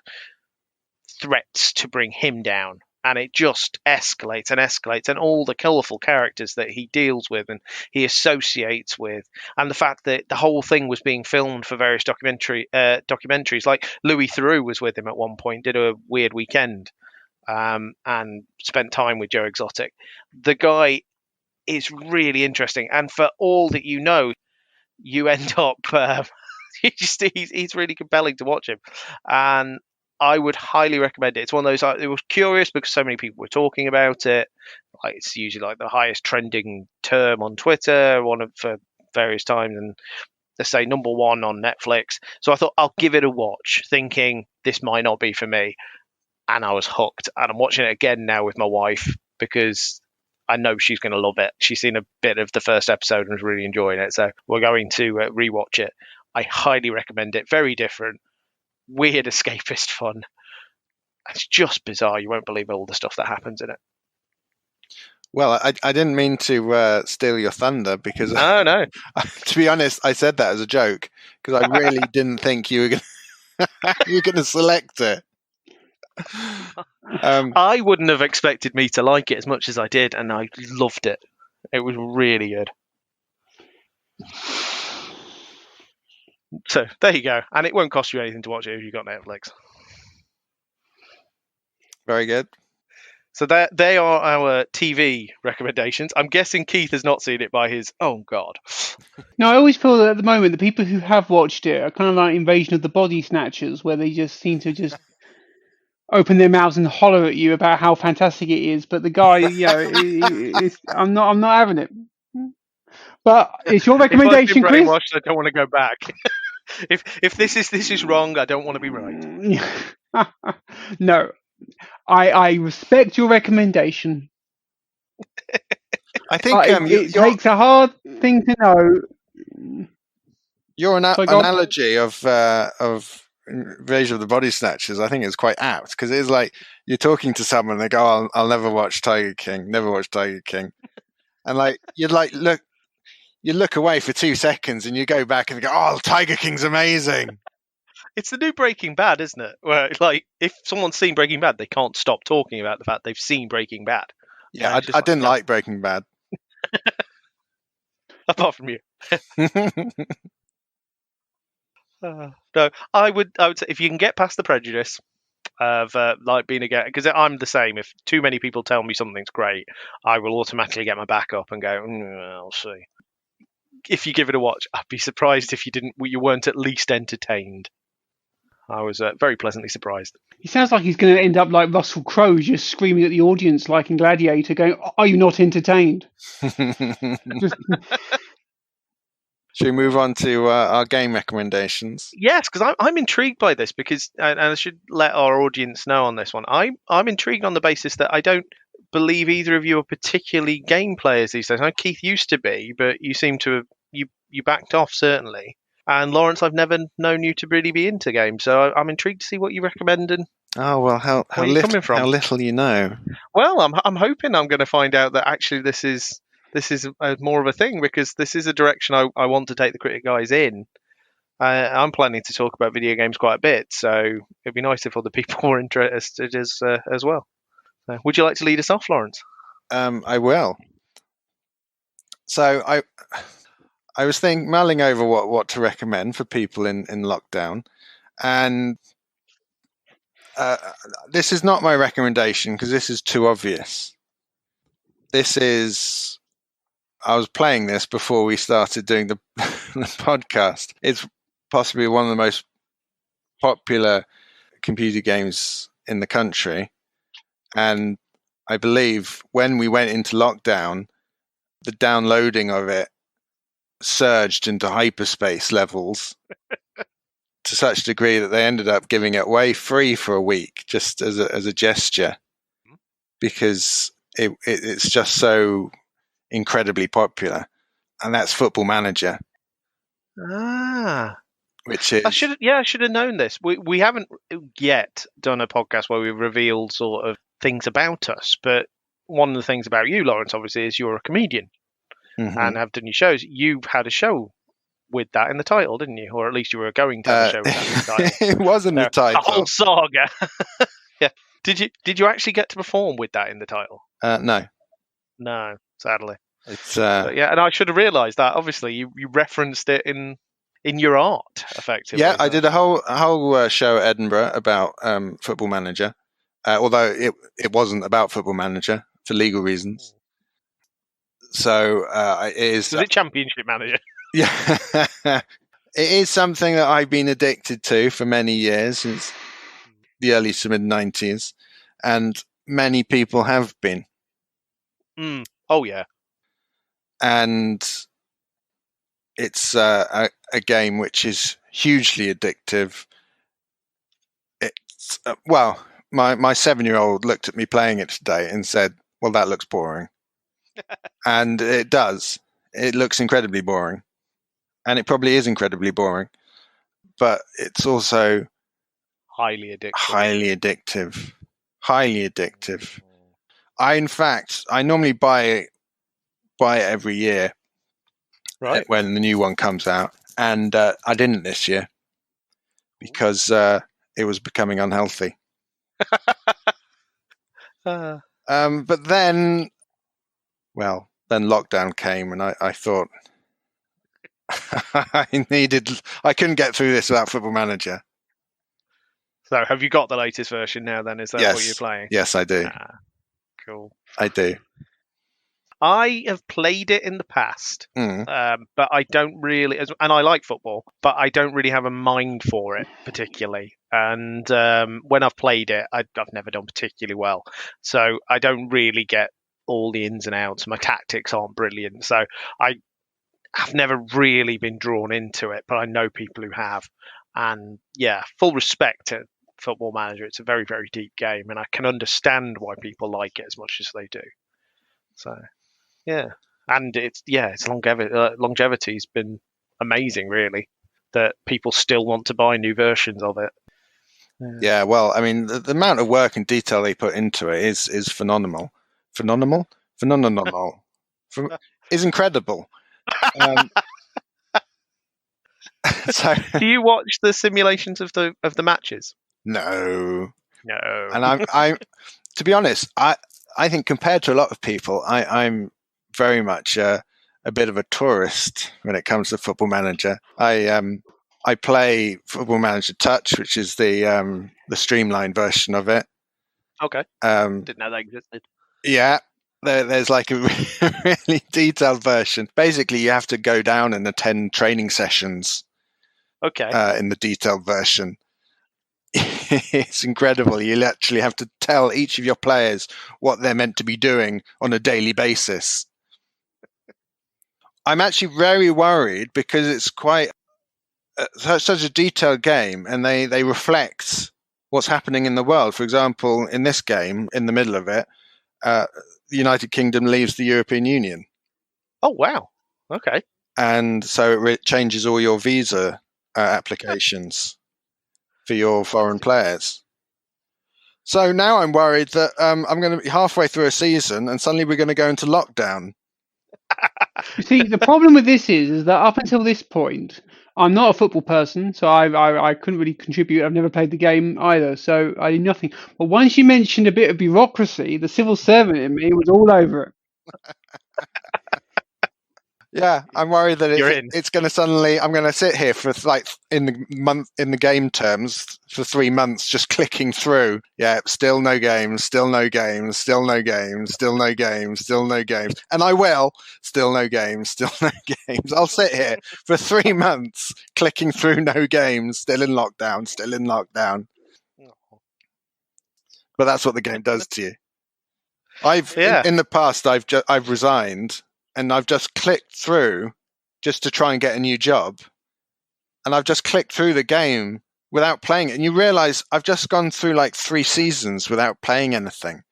threats to bring him down. And it just escalates and escalates, and all the colourful characters that he deals with and he associates with, and the fact that the whole thing was being filmed for various documentaries. Like Louis Theroux was with him at one point, did a weird weekend, and spent time with Joe Exotic. The guy is really interesting, and for all that you know, you end up he's really compelling to watch him, and I would highly recommend it. It's one of those, it was curious because so many people were talking about it. Like, it's usually like the highest trending term on Twitter, for various times, and they say number one on Netflix. So I thought I'll give it a watch, thinking this might not be for me, and I was hooked. And I'm watching it again now with my wife because I know she's going to love it. She's seen a bit of the first episode and was really enjoying it, so we're going to rewatch it. I highly recommend it. Very different, weird, escapist fun. It's just bizarre. You won't believe all the stuff that happens in it. Well, I didn't mean to steal your thunder because No. To be honest, I said that as a joke because I really didn't think you were going to select it. I wouldn't have expected me to like it as much as I did, and I loved it. It was really good. So there you go, and it won't cost you anything to watch it if you've got Netflix. Very good. So they are our TV recommendations. I'm guessing Keith has not seen it by his own God. No, I always feel that at the moment the people who have watched it are kind of like Invasion of the Body Snatchers, where they just seem to just open their mouths and holler at you about how fantastic it is, but the guy, I'm not having it. But it's your recommendation, if I've been Chris. brainwashed, I don't want to go back. if this is wrong, I don't want to be right. No, I respect your recommendation. I think it takes a hard thing to know. Your analogy of Invasion of the Body Snatchers, I think, is quite apt because it is like you're talking to someone and they go, oh, I'll never watch Tiger King, and like you look away for 2 seconds and you go back and go, oh, Tiger King's amazing. It's the new Breaking Bad, isn't it? Where, like, if someone's seen Breaking Bad, they can't stop talking about the fact they've seen Breaking Bad. Yeah, I didn't like Breaking Bad. Apart from you. No, I would say if you can get past the prejudice of like being a guy, because I'm the same. If too many people tell me something's great, I will automatically get my back up and go, I'll see. If you give it a watch, I'd be surprised if you weren't at least entertained. I was very pleasantly surprised. He sounds like he's going to end up like Russell Crowe, just screaming at the audience like in Gladiator, going, "Are you not entertained?" Should we move on to our game recommendations? Yes, because I'm intrigued by this because, and I should let our audience know on this one. I'm intrigued on the basis that I don't believe either of you are particularly game players these days. I know Keith used to be, but you seem to have you backed off certainly. And Laurence, I've never known you to really be into games, so I'm intrigued to see what you recommend and Oh well, how you coming from? how little you know. Well, I'm hoping I'm going to find out that actually this is more of a thing, because this is a direction I want to take the Critic guys in. I'm planning to talk about video games quite a bit, so it'd be nice if other people were interested as well. Would you like to lead us off, Laurence? I will. So I was mulling over what to recommend for people in lockdown, and this is not my recommendation because this is too obvious. I was playing this before we started doing the podcast. It's possibly one of the most popular computer games in the country, and I believe when we went into lockdown, the downloading of it surged into hyperspace levels to such a degree that they ended up giving it away free for a week, just as a gesture, because it's just so incredibly popular. And that's Football Manager. Which is, I should have known this. We haven't yet done a podcast where we've revealed sort of things about us, but one of the things about you, Laurence, obviously, is you're a comedian and have done your shows. You've had a show with that in the title, didn't you? Or at least you were going to have a show with that in the title. It was in the title. A whole saga. Yeah. Did you actually get to perform with that in the title? No, sadly. It's yeah, and I should have realised that. Obviously, you referenced it in your art, effectively. Yeah, I did a whole show at Edinburgh about Football Manager, although it wasn't about Football Manager for legal reasons. So it is. Was it Championship Manager? Yeah, it is something that I've been addicted to for many years, since the early to mid 90s, and many people have been. Oh yeah. And it's a game which is hugely addictive. It's well, my 7-year-old looked at me playing it today and said, "Well, that looks boring," and it does. It looks incredibly boring, and it probably is incredibly boring, but it's also highly addictive. Highly addictive. I normally buy it every year, right, when the new one comes out, and I didn't this year because it was becoming unhealthy. But then lockdown came, and I thought I couldn't get through this without Football Manager. So have you got the latest version now then? Is that what you're playing? Yes, I do. Cool. I do. I have played it in the past, but I don't really, and I like football, but I don't really have a mind for it particularly. And when I've played it, I've never done particularly well. So I don't really get all the ins and outs. My tactics aren't brilliant. So I've never really been drawn into it, but I know people who have. And yeah, full respect to Football Manager. It's a very, very deep game, and I can understand why people like it as much as they do. So, yeah. And its longevity's been amazing, really, that people still want to buy new versions of it. Yeah, well, I mean, the amount of work and detail they put into it is phenomenal. Phenomenal? Is incredible. So, do you watch the simulations of the matches? No. And I'm to be honest, I think compared to a lot of people, I'm very much a bit of a tourist when it comes to Football Manager. I play Football Manager Touch, which is the streamlined version of it. Okay. Didn't know that existed. Yeah. There's like a really detailed version. Basically, you have to go down and attend training sessions. Okay. In the detailed version. It's incredible. You actually have to tell each of your players what they're meant to be doing on a daily basis. I'm actually very worried because it's quite such a detailed game, and they reflect what's happening in the world. For example, in this game, in the middle of it, the United Kingdom leaves the European Union. Oh, wow. Okay. And so it changes all your visa applications for your foreign players. So now I'm worried that I'm going to be halfway through a season and suddenly we're going to go into lockdown. You see, the problem with this is that up until this point, I'm not a football person, so I couldn't really contribute. I've never played the game either, so I did nothing. But once you mentioned a bit of bureaucracy, the civil servant in me was all over it. Yeah, I'm worried that You're in. it's going to suddenly. I'm going to sit here for like in the game terms for 3 months, just clicking through. Yeah, still no games, still no games, still no games, still no games, still no games, and I will still no games, still no games. I'll sit here for 3 months clicking through no games, still in lockdown, still in lockdown. But that's what the game does to you. In the past I've resigned. And I've just clicked through just to try and get a new job. And I've just clicked through the game without playing it. And you realise I've just gone through like 3 seasons without playing anything.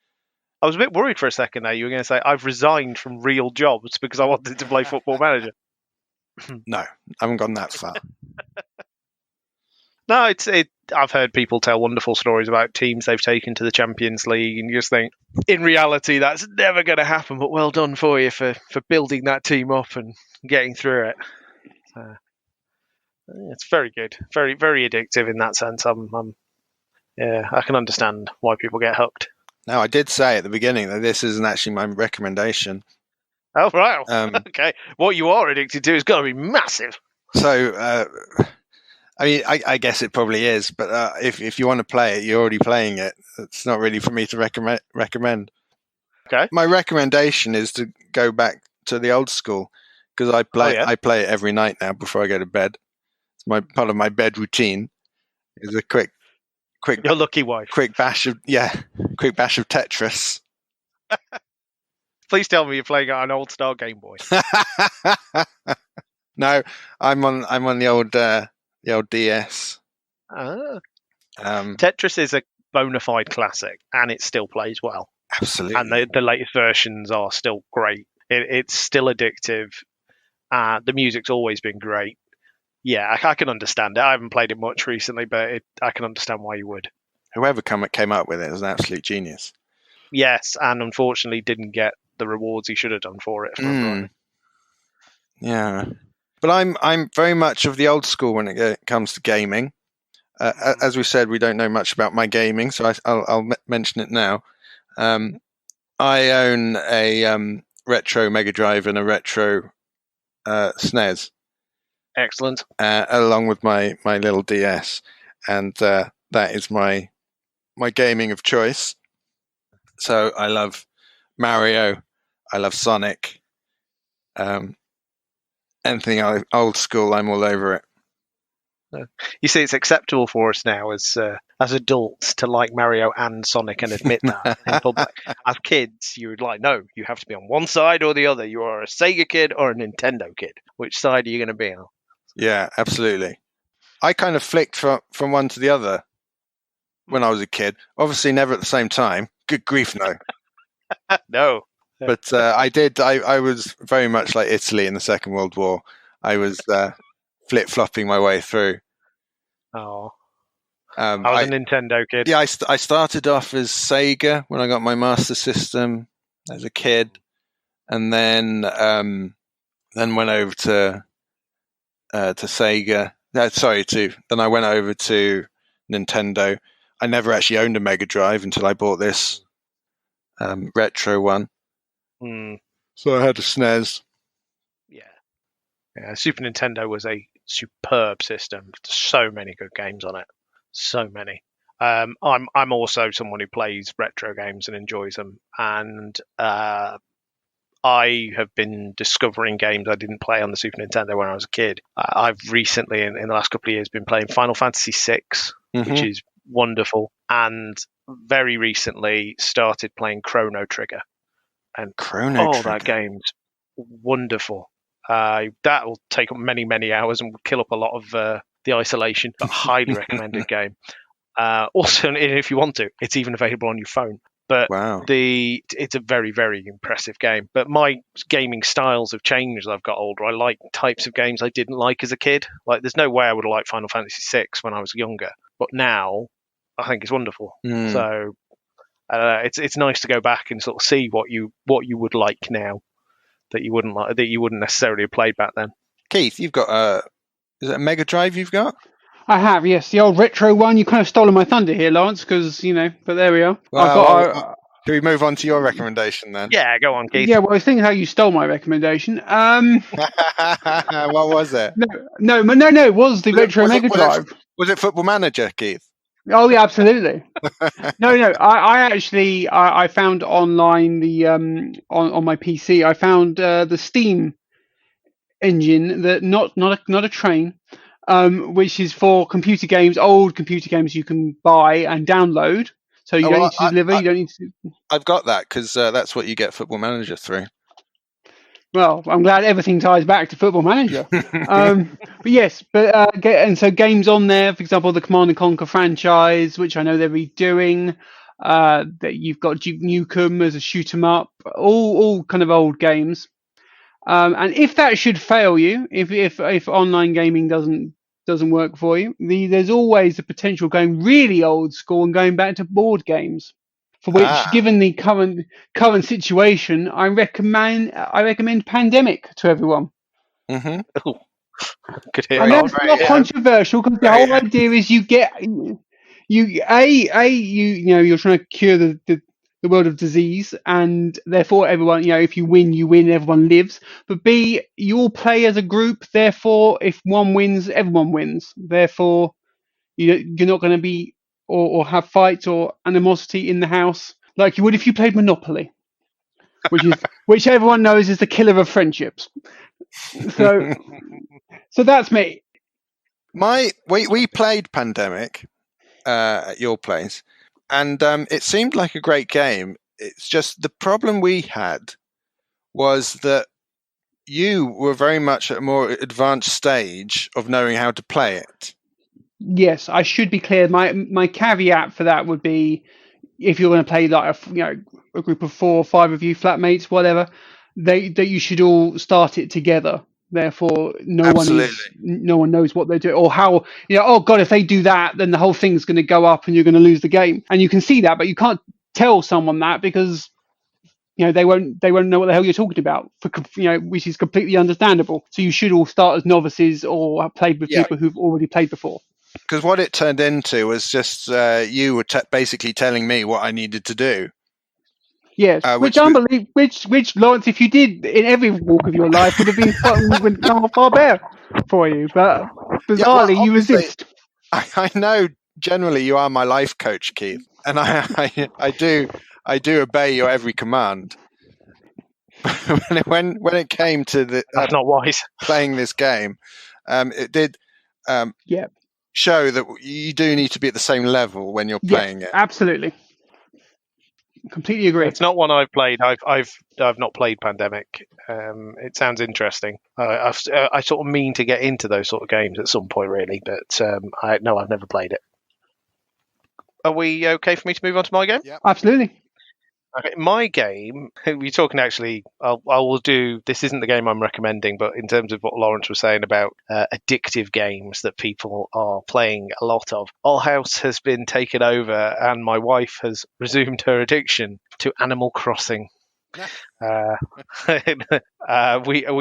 I was a bit worried for a second there. You were going to say, I've resigned from real jobs because I wanted to play Football Manager. No, I haven't gone that far. No, I've heard people tell wonderful stories about teams they've taken to the Champions League, and you just think, in reality, that's never going to happen. But well done for you for building that team up and getting through it. It's very good, very very addictive in that sense. I can understand why people get hooked. Now, I did say at the beginning that this isn't actually my recommendation. Oh right, okay. What you are addicted to is going to be massive. So. I mean, I guess it probably is, but if you want to play it, you're already playing it. It's not really for me to recommend. Okay. My recommendation is to go back to the old school because I play it every night now before I go to bed. It's part of my bed routine. Is a quick. Your lucky wife. Quick bash of Tetris. Please tell me you're playing on an old style Game Boy. No, I'm on the old. The old DS. Tetris is a bona fide classic, and it still plays well. Absolutely. And the latest versions are still great. It's still addictive. The music's always been great. Yeah, I can understand it. I haven't played it much recently, but I can understand why you would. Whoever came up with it is an absolute genius. Yes, and unfortunately didn't get the rewards he should have done for it. Yeah. But I'm very much of the old school when it comes to gaming. As we said, we don't know much about my gaming, so I'll mention it now. I own a retro Mega Drive and a retro SNES. Excellent. Along with my little DS, and that is my gaming of choice. So I love Mario, I love Sonic. Anything old school, I'm all over it. You see, it's acceptable for us now as adults to like Mario and Sonic and admit that in public. As kids, you would like, no, you have to be on one side or the other. You are a Sega kid or a Nintendo kid. Which side are you going to be on? Yeah, absolutely. I kind of flicked from one to the other when I was a kid. Obviously, never at the same time. Good grief, no. No. But I did. I was very much like Italy in the Second World War. I was flip-flopping my way through. Oh, I was a Nintendo kid. Yeah, I started off as Sega when I got my Master System as a kid, and then went over to Sega. Then I went over to Nintendo. I never actually owned a Mega Drive until I bought this retro one. So I had a SNES. Yeah. Super Nintendo was a superb system. So many good games on it. So many. I'm also someone who plays retro games and enjoys them. And I have been discovering games I didn't play on the Super Nintendo when I was a kid. I've recently, in the last couple of years, been playing Final Fantasy VI, which is wonderful. And very recently started playing Chrono Trigger. And that game's wonderful. That will take up many, many hours and will kill up a lot of the isolation, but highly recommended game. Also, if you want to, it's even available on your phone. But Wow. it's a very, very impressive game. But my gaming styles have changed as I've got older. I like types of games I didn't like as a kid. Like, there's no way I would have liked Final Fantasy VI when I was younger. But now, I think it's wonderful. Mm. So it's nice to go back and sort of see what you would like now that you wouldn't necessarily have played back then. Keith, you've got is it a Mega Drive you've got? I have, yes, the old retro one. You kind of stolen my thunder here, Laurence, because but there we are. Well, do we move on to your recommendation then? Yeah, go on, Keith. Yeah, well, I was thinking how you stole my recommendation. What was it? No, it was the retro Mega Drive. Was it Football Manager, Keith? Oh yeah, absolutely. No, I actually I found online the on my PC. I found the Steam engine that not a train, which is for computer games, old computer games you can buy and download. So you don't need to deliver. You don't need to. I've got that because that's what you get Football Manager through. Well, I'm glad everything ties back to Football Manager. But yes, and so games on there, for example, the Command and Conquer franchise, which I know they're redoing. That you've got Duke Nukem as a shoot 'em up, all kind of old games. And if that should fail you, if online gaming doesn't work for you, there's always the potential going really old school and going back to board games. For which, given the current situation, I recommend Pandemic to everyone. Mm-hmm. Good hear. I know it's not controversial because the whole idea is you're trying to cure the world of disease, and therefore everyone, if you win, everyone lives. But B, you all play as a group. Therefore, if one wins, everyone wins. Therefore, you're not going to be or have fights or animosity in the house like you would if you played Monopoly, which everyone knows is the killer of friendships. So that's me. We played Pandemic at your place, and it seemed like a great game. It's just the problem we had was that you were very much at a more advanced stage of knowing how to play it. Yes, I should be clear. My caveat for that would be if you're going to play like a group of 4 or 5 of you, flatmates, whatever, that you should all start it together. Therefore, no one knows what they're doing or how. Oh God, if they do that, then the whole thing's going to go up and you're going to lose the game. And you can see that, but you can't tell someone that because they won't know what the hell you're talking about. Which is completely understandable. So you should all start as novices or have played with people who've already played before. Because what it turned into was just you were basically telling me what I needed to do. Yes, which Laurence, if you did in every walk of your life, would have been far better for you. But bizarrely, you resist. I know generally you are my life coach, Keith, and I do obey your every command. when it came to that's not wise. Playing this game, it did. Show that you do need to be at the same level when you're playing it. Absolutely, completely agree. It's not one I've played. I've not played Pandemic. It sounds interesting. I sort of mean to get into those sort of games at some point, really, but I've never played it. Are we okay for me to move on to my game? Yeah, absolutely. Okay, my game, we're talking actually, I will do, this isn't the game I'm recommending, but in terms of what Laurence was saying about addictive games that people are playing a lot of, our house has been taken over and my wife has resumed her addiction to Animal Crossing. We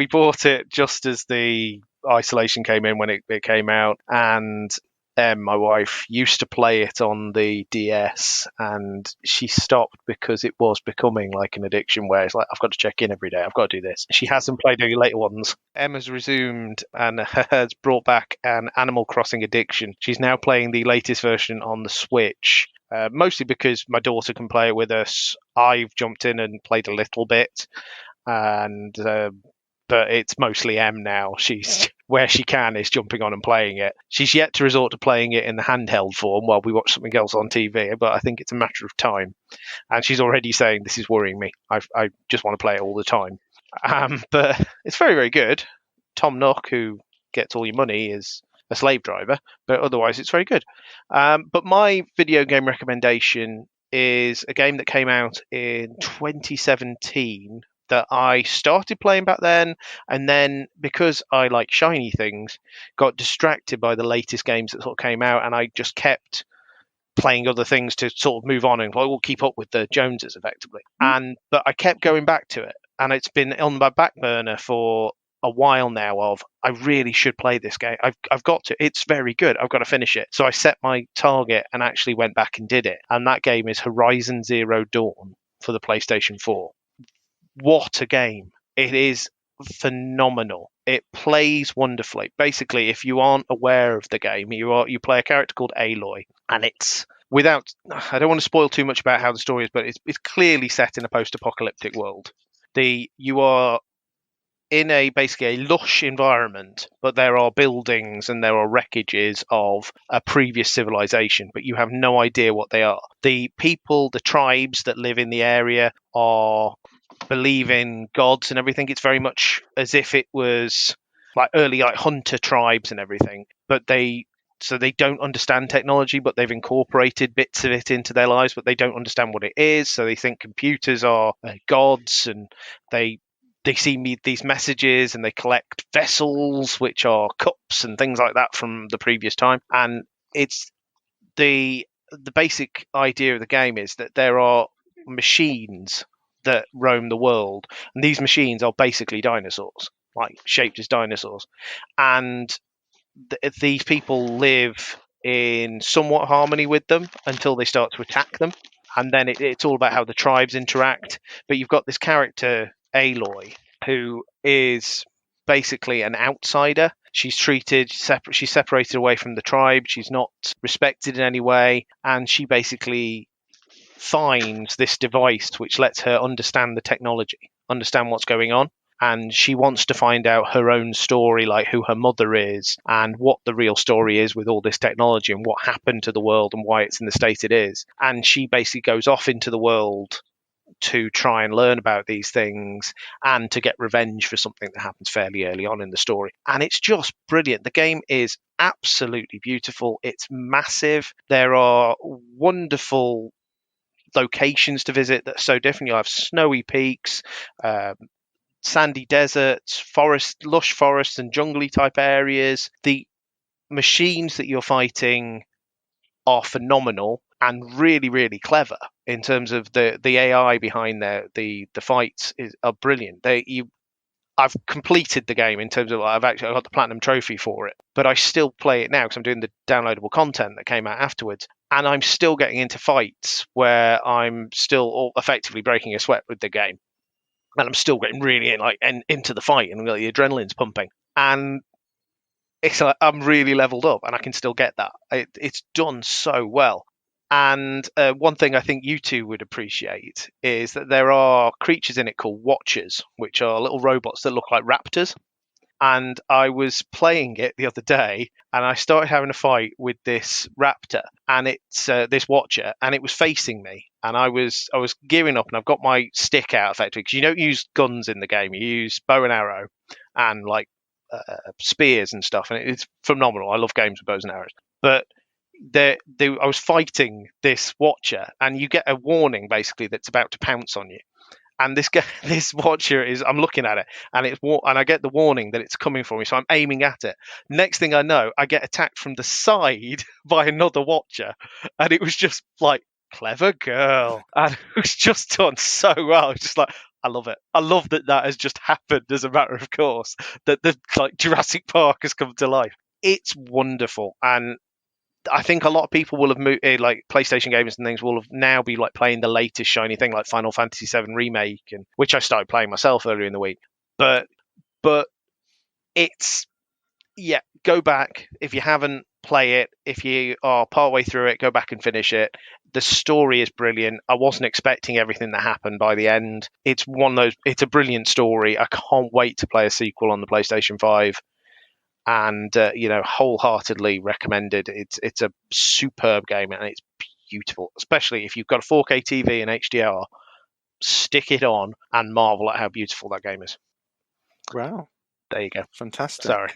bought it just as the isolation came in when it came out, and my wife used to play it on the DS and she stopped because it was becoming like an addiction where it's like, I've got to check in every day, I've got to do this. She hasn't played any later ones. Emma's resumed and has brought back an Animal Crossing addiction. She's now playing the latest version on the Switch, mostly because my daughter can play it with us. I've jumped in and played a little bit, and but it's mostly Em now. She's where she can is jumping on and playing it. She's yet to resort to playing it in the handheld form while we watch something else on TV, but I think it's a matter of time. And she's already saying, this is worrying me. I just want to play it all the time. But it's very, very good. Tom Nook, who gets all your money, is a slave driver, but otherwise it's very good. But my video game recommendation is a game that came out in 2017 that I started playing back then, and then because I like shiny things, got distracted by the latest games that sort of came out, and I just kept playing other things to sort of move on and we'll keep up with the Joneses effectively. But I kept going back to it, and it's been on my back burner for a while now of I really should play this game. I've got to. It's very good. I've got to finish it. So I set my target and actually went back and did it. And that game is Horizon Zero Dawn for the PlayStation 4. What a game. It is phenomenal. It plays wonderfully. Basically, if you aren't aware of the game, you play a character called Aloy, and it's I don't want to spoil too much about how the story is, but it's clearly set in a post-apocalyptic world. You are in basically a lush environment, but there are buildings and there are wreckages of a previous civilization, but you have no idea what they are. The people, the tribes that live in the area believe in gods and everything. It's very much as if it was like early hunter tribes and everything, but they don't understand technology, but they've incorporated bits of it into their lives, but they don't understand what it is. So they think computers are gods, and they see these messages, and they collect vessels, which are cups and things like that from the previous time. And it's the basic idea of the game is that there are machines that roam the world, and these machines are basically dinosaurs, like shaped as dinosaurs, and these people live in somewhat harmony with them until they start to attack them, and then it's all about how the tribes interact. But you've got this character Aloy, who is basically an outsider. She's she's separated away from the tribe. She's not respected in any way, and she basically finds this device which lets her understand the technology, understand what's going on. And she wants to find out her own story, like who her mother is and what the real story is with all this technology and what happened to the world and why it's in the state it is. And she basically goes off into the world to try and learn about these things and to get revenge for something that happens fairly early on in the story. And it's just brilliant. The game is absolutely beautiful. It's massive. There are wonderful locations to visit that are so different. You have snowy peaks, sandy deserts, lush forests and jungly type areas. The machines that you're fighting are phenomenal and really, really clever in terms of the AI behind the fights are brilliant. I've completed the game in terms of I got the platinum trophy for it, but I still play it now because I'm doing the downloadable content that came out afterwards, and I'm still getting into fights where I'm still effectively breaking a sweat with the game, and I'm still getting really into the fight, and the adrenaline's pumping, and it's like I'm really leveled up, and I can still get that. It's done so well. And one thing I think you two would appreciate is that there are creatures in it called Watchers, which are little robots that look like raptors. And I was playing it the other day, and I started having a fight with this raptor, and it's this Watcher, and it was facing me. And I was gearing up, and I've got my stick out effectively because you don't use guns in the game; you use bow and arrow and spears and stuff, and it's phenomenal. I love games with bows and arrows, but I was fighting this Watcher, and you get a warning basically that's about to pounce on you. And this Watcher I'm looking at it, and I get the warning that it's coming for me, so I'm aiming at it. Next thing I know, I get attacked from the side by another Watcher, and it was just like clever girl, and it was just done so well. It's just like I love it. I love that has just happened as a matter of course. That the Jurassic Park has come to life. It's wonderful, and I think a lot of people will have moved, PlayStation gamers and things will have now be playing the latest shiny thing like Final Fantasy VII Remake, and which I started playing myself earlier in the week. But it's go back if you haven't play it. If you are partway through it, go back and finish it. The story is brilliant. I wasn't expecting everything that happened by the end. It's it's a brilliant story. I can't wait to play a sequel on the PlayStation 5. And wholeheartedly recommended. It's a superb game, and it's beautiful, especially if you've got a 4K TV and HDR. Stick it on and marvel at how beautiful that game is. Wow, there you go. Fantastic. Sorry.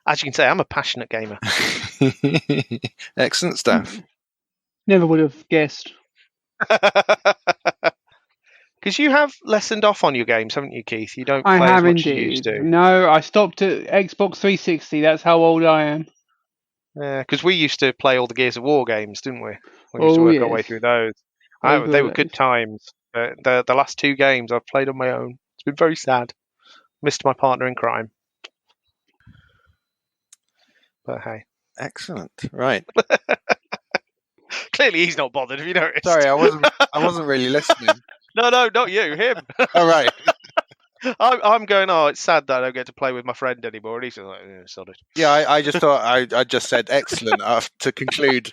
As you can say, I'm a passionate gamer. Excellent stuff. Never would have guessed. Because you have lessened off on your games, haven't you, Keith? You don't I play as have much as you used indeed. to. No, I stopped at Xbox 360. That's how old I am. Yeah, because we used to play all the Gears of War games, didn't we? We used to Oh, work our way yes. through those. Those They were were good days. times. The last 2 games I've played on my own. It's been very sad. Missed my partner in crime. But hey. Excellent. Right. Clearly he's not bothered, have you noticed? Sorry, I wasn't really listening. No, not you, him. All right. I'm going, it's sad that I don't get to play with my friend anymore. And he's like, sorry. Yeah, I just thought I just said excellent to conclude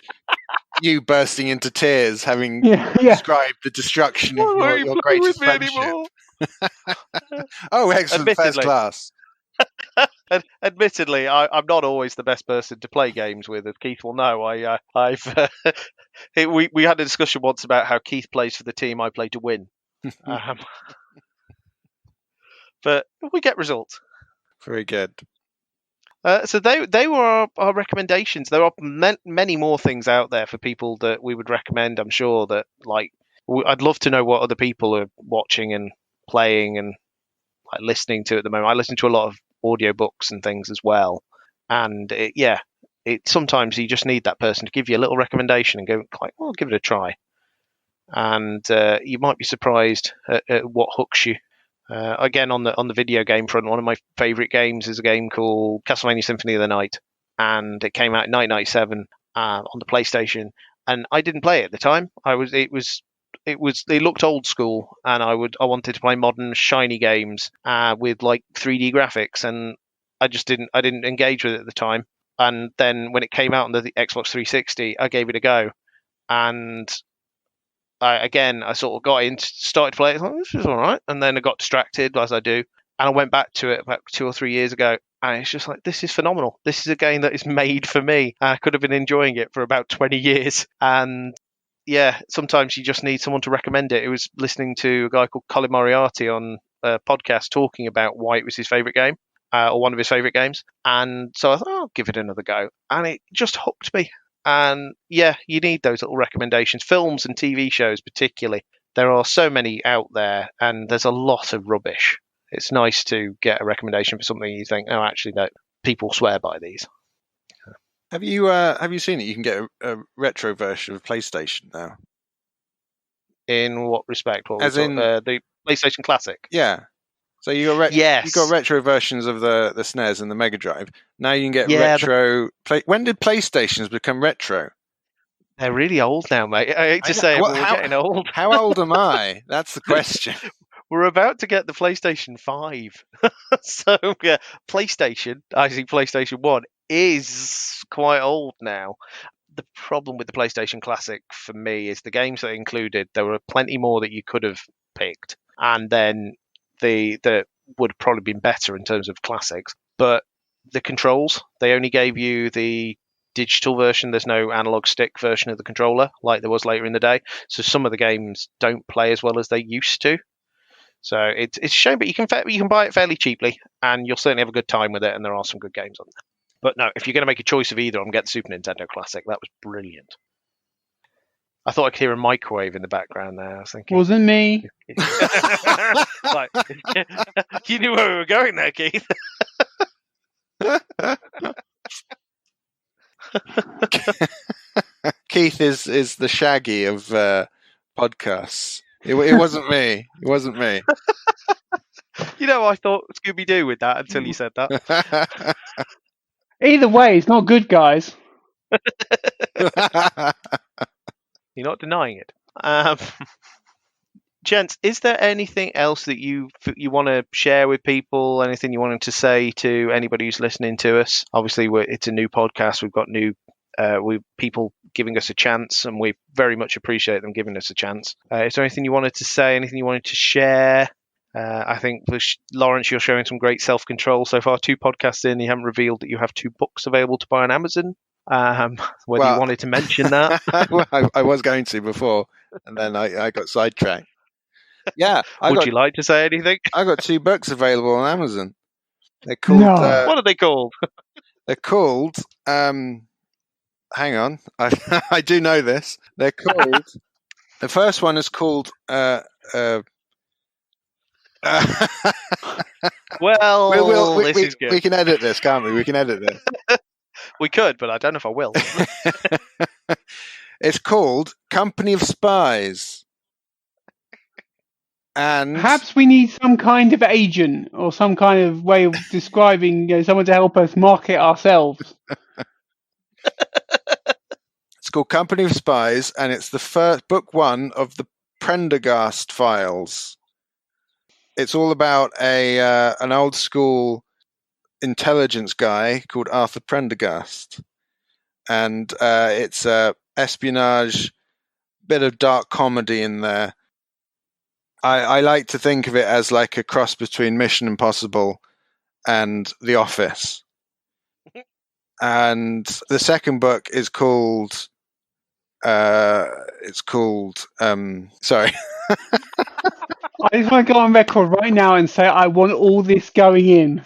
you bursting into tears, having described the destruction of your greatest friendship. Oh, excellent, first class. Admittedly, I'm not always the best person to play games with, as Keith will know. We had a discussion once about how Keith plays for the team I play to win. But we get results. Very good. So they were our recommendations. There are many more things out there for people that we would recommend. I'm sure that I'd love to know what other people are watching and playing and listening to at the moment. I listen to a lot of audiobooks and things as well, and sometimes you just need that person to give you a little recommendation and go well, give it a try, and you might be surprised at what hooks you. Again, on the video game front, one of my favourite games is a game called Castlevania Symphony of the Night, and it came out in 1997 on the PlayStation, and I didn't play it at the time. It looked old school, and I wanted to play modern, shiny games with 3D graphics, and I didn't engage with it at the time. And then when it came out on the Xbox 360, I gave it a go, and I sort of got in, started playing. This is all right, and then I got distracted as I do, and I went back to it about 2 or 3 years ago, and it's just this is phenomenal. This is a game that is made for me. I could have been enjoying it for about 20 years, and yeah, sometimes you just need someone to recommend it. It was listening to a guy called Colin Moriarty on a podcast talking about why it was his favourite game, or one of his favourite games, and so I thought, I'll give it another go, and it just hooked me. And yeah, you need those little recommendations. Films and TV shows particularly. There are so many out there, and there's a lot of rubbish. It's nice to get a recommendation for something you think, actually, that people swear by these. Have you seen it? You can get a retro version of PlayStation now. In what respect? As in the PlayStation Classic? Yeah. So you got retro versions of the SNES and the Mega Drive. Now you can get retro. When did PlayStations become retro? They're really old now, mate. I hate to say it, but we're getting old. How old am I? That's the question. We're about to get the PlayStation 5. So, yeah, PlayStation, I think PlayStation 1, is quite old now. The problem with the PlayStation Classic for me is the games that included, there were plenty more that you could have picked. And then that would have probably been better in terms of classics. But the controls, they only gave you the digital version. There's no analog stick version of the controller like there was later in the day. So some of the games don't play as well as they used to. So it's a shame, but you can buy it fairly cheaply, and you'll certainly have a good time with it, and there are some good games on there. But no, if you're going to make a choice of either, I'm going to get the Super Nintendo Classic. That was brilliant. I thought I could hear a microwave in the background there. I was thinking, wasn't me. You knew where we were going there, Keith. Keith is the Shaggy of podcasts. It wasn't me. It wasn't me. I thought Scooby-Doo with that until you said that. Either way, it's not good, guys. You're not denying it. Gents, is there anything else that you want to share with people? Anything you wanted to say to anybody who's listening to us? Obviously, it's a new podcast. We've got new people giving us a chance, and we very much appreciate them giving us a chance. Is there anything you wanted to say? Anything you wanted to share? I think, Laurence, you're showing some great self-control so far. 2 podcasts in, you haven't revealed that you have 2 books available to buy on Amazon. Whether you wanted to mention that. Well, I was going to before, and then I got sidetracked. Yeah. Would you like to say anything? I got 2 books available on Amazon. They're called... No. What are they called? They're called hang on. I do know this. They're called. The first one is called. Well, this is we good. can edit this, can't we? We can edit this. We could, but I don't know if I will. It's called Company of Spies. And Perhaps we need some kind of agent or some kind of way of describing, someone to help us market ourselves. it's called Company of Spies, and it's the first book one of the Prendergast files. It's all about an old school intelligence guy called Arthur Prendergast, and it's a espionage, bit of dark comedy in there. I like to think of it as like a cross between Mission Impossible and The Office. And the second book is called sorry. I just want to go on record right now and say I want all this going in.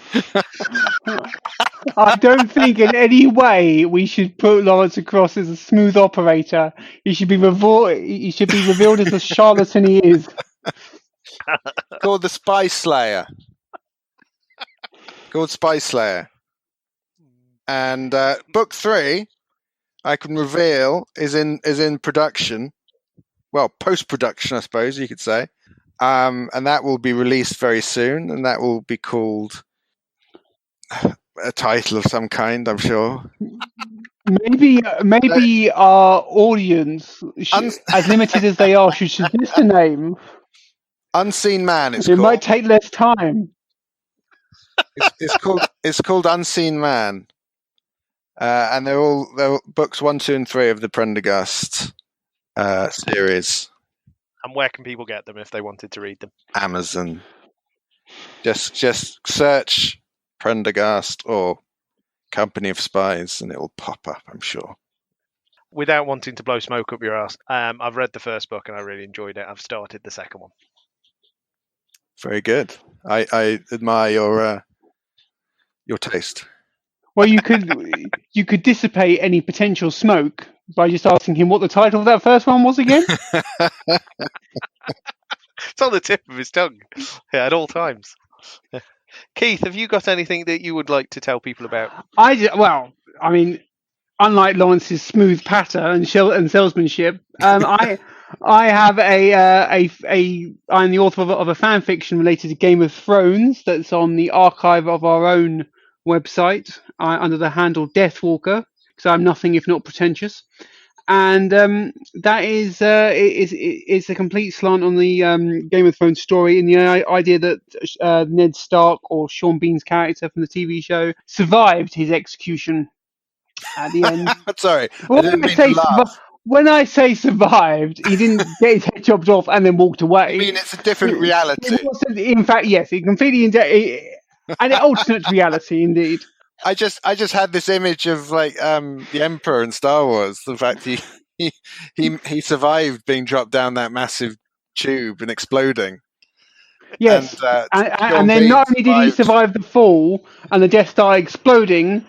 I don't think in any way we should put Laurence across as a smooth operator. He should be revealed as the charlatan he is. Called the Spy Slayer. And book 3, I can reveal, is in production. Well, post-production, I suppose you could say. And that will be released very soon, and that will be called a title of some kind, I'm sure. Maybe our audience, as limited as they are, should suggest a name. Unseen Man. It might take less time. It's called Unseen Man, and they're books 1, 2, and 3 of the Prendergast series. And where can people get them if they wanted to read them? Amazon. Just search Prendergast or Company of Spies, and it will pop up, I'm sure. Without wanting to blow smoke up your ass, I've read the first book and I really enjoyed it. I've started the second one. Very good. I admire your taste. Well, you could dissipate any potential smoke by just asking him what the title of that first one was again. It's on the tip of his tongue at all times. Keith, have you got anything that you would like to tell people about? Unlike Lawrence's smooth patter and salesmanship, I have I'm the author of a fan fiction related to Game of Thrones that's on the archive of our own website under the handle Deathwalker, because I'm nothing if not pretentious. And that is it's a complete slant on the Game of Thrones story, in the idea that Ned Stark, or Sean Bean's character from the TV show, survived his execution at the end. Sorry, I didn't mean to laugh. When I say survived, he didn't get his head chopped off and then walked away. I mean, it's a different reality. In fact, yes, it completely an alternate reality indeed. I just had this image of like the Emperor in Star Wars. The fact he survived being dropped down that massive tube and exploding. Yes, and then not only did he survive the fall and the Death Star exploding,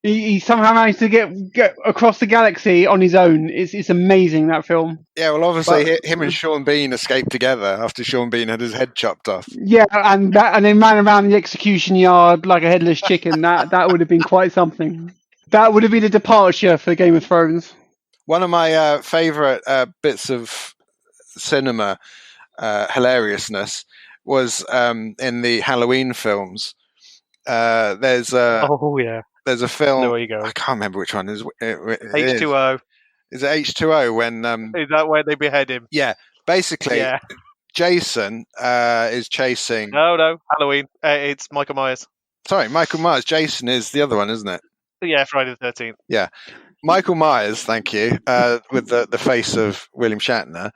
he somehow managed to get across the galaxy on his own. It's amazing, that film. Yeah, well, obviously him and Sean Bean escaped together after Sean Bean had his head chopped off. Yeah, and then ran around the execution yard like a headless chicken. That would have been quite something. That would have been a departure for Game of Thrones. One of my favourite bits of cinema hilariousnist was in the Halloween films. There's a film. There you go. I can't remember which one. H2O. Is it H2O when? Is that where they behead him? Yeah. Basically, Yeah. Jason is chasing. No, Halloween. It's Michael Myers. Sorry, Michael Myers. Jason is the other one, isn't it? Yeah, Friday the 13th. Yeah. Michael Myers, thank you, with the face of William Shatner,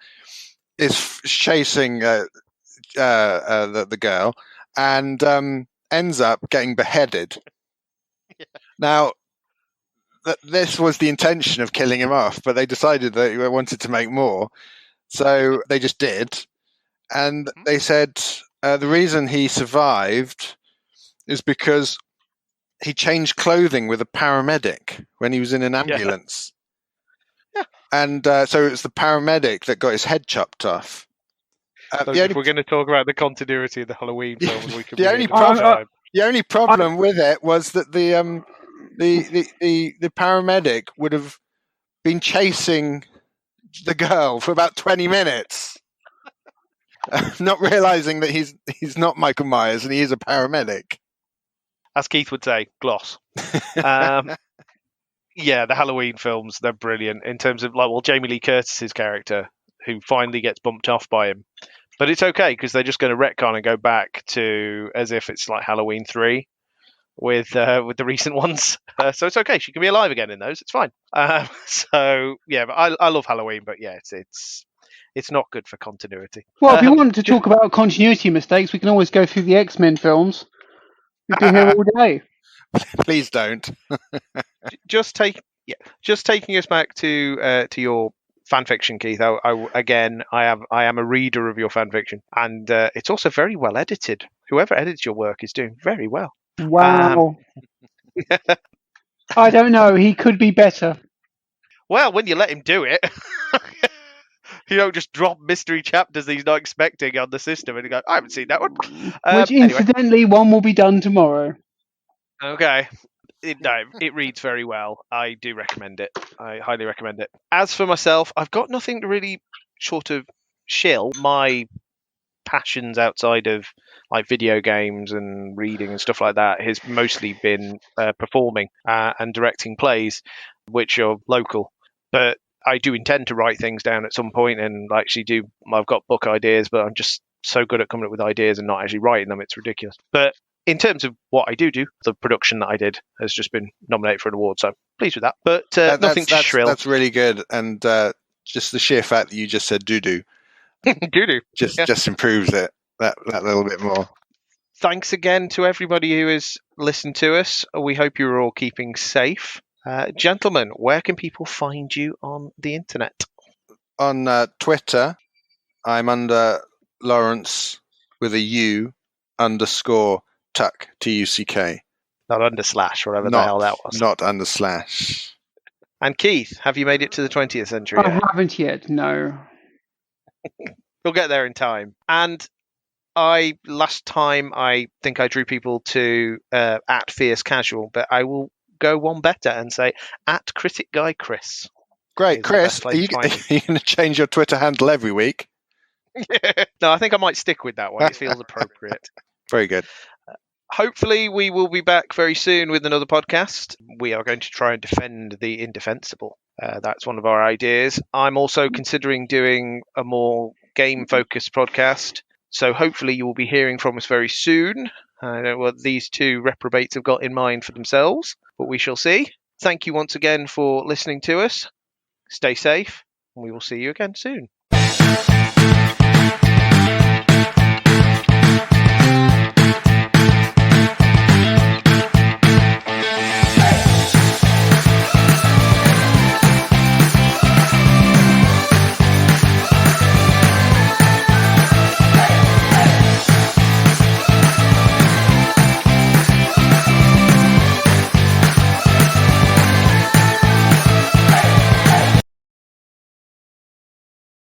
is chasing the girl and ends up getting beheaded. Yeah. Now, this was the intention of killing him off, but they decided that they wanted to make more, so they just did. And they said the reason he survived is because he changed clothing with a paramedic when he was in an ambulance. Yeah. And so it was the paramedic that got his head chopped off. So if we're going to talk about the continuity of the Halloween films, we could. The only problem with it was that the paramedic would have been chasing the girl for about 20 minutes, not realizing that he's not Michael Myers and he is a paramedic. As Keith would say, gloss. Yeah, the Halloween films, they're brilliant in terms of Jamie Lee Curtis's character, who finally gets bumped off by him. But it's okay because they're just going to retcon and go back to as if it's like Halloween 3 with the recent ones. So it's okay. She can be alive again in those. It's fine. So yeah, but I love Halloween, but yeah, it's not good for continuity. Well, if you want to talk about continuity mistakes, we can always go through the X-Men films. We've been here all day. Please don't. Just taking us back to your fan fiction, Keith. I am a reader of your fan fiction, and it's also very well edited. Whoever edits your work is doing very well. Wow. I don't know. He could be better. Well, when you let him do it, you don't just drop mystery chapters he's not expecting on the system, and you go, "I haven't seen that one." Which, incidentally, one will be done tomorrow. Okay. It reads very well. I do recommend it. I highly recommend it. As for myself, I've got nothing to really sort of shill. My passions outside of like video games and reading and stuff like that has mostly been performing and directing plays, which are local. But I do intend to write things down at some point and actually I've got book ideas, but I'm just so good at coming up with ideas and not actually writing them. It's ridiculous. But in terms of what I do, the production that I did has just been nominated for an award, so pleased with that. But nothing to shrill. That's really good, and just the sheer fact that you just said doo-doo. Doo-doo. Just improves it that little bit more. Thanks again to everybody who has listened to us. We hope you're all keeping safe. Gentlemen, where can people find you on the internet? On Twitter, I'm under Laurence with a U _ Tuck, TUCK. Not / whatever the hell that was. Not /. And Keith, have you made it to the 20th century I yet? haven't yet, no. You'll get there in time. And last time I think I drew people to at Fierce Casual, but I will go one better and say at Critic Guy Chris. Great, Chris. Are you going to change your Twitter handle every week? No, I think I might stick with that one. It feels appropriate. Very good. Hopefully we will be back very soon with another podcast. We are going to try and defend the indefensible. That's one of our ideas. I'm also considering doing a more game-focused podcast. So hopefully you will be hearing from us very soon. I don't know what these two reprobates have got in mind for themselves, but we shall see. Thank you once again for listening to us. Stay safe, and we will see you again soon.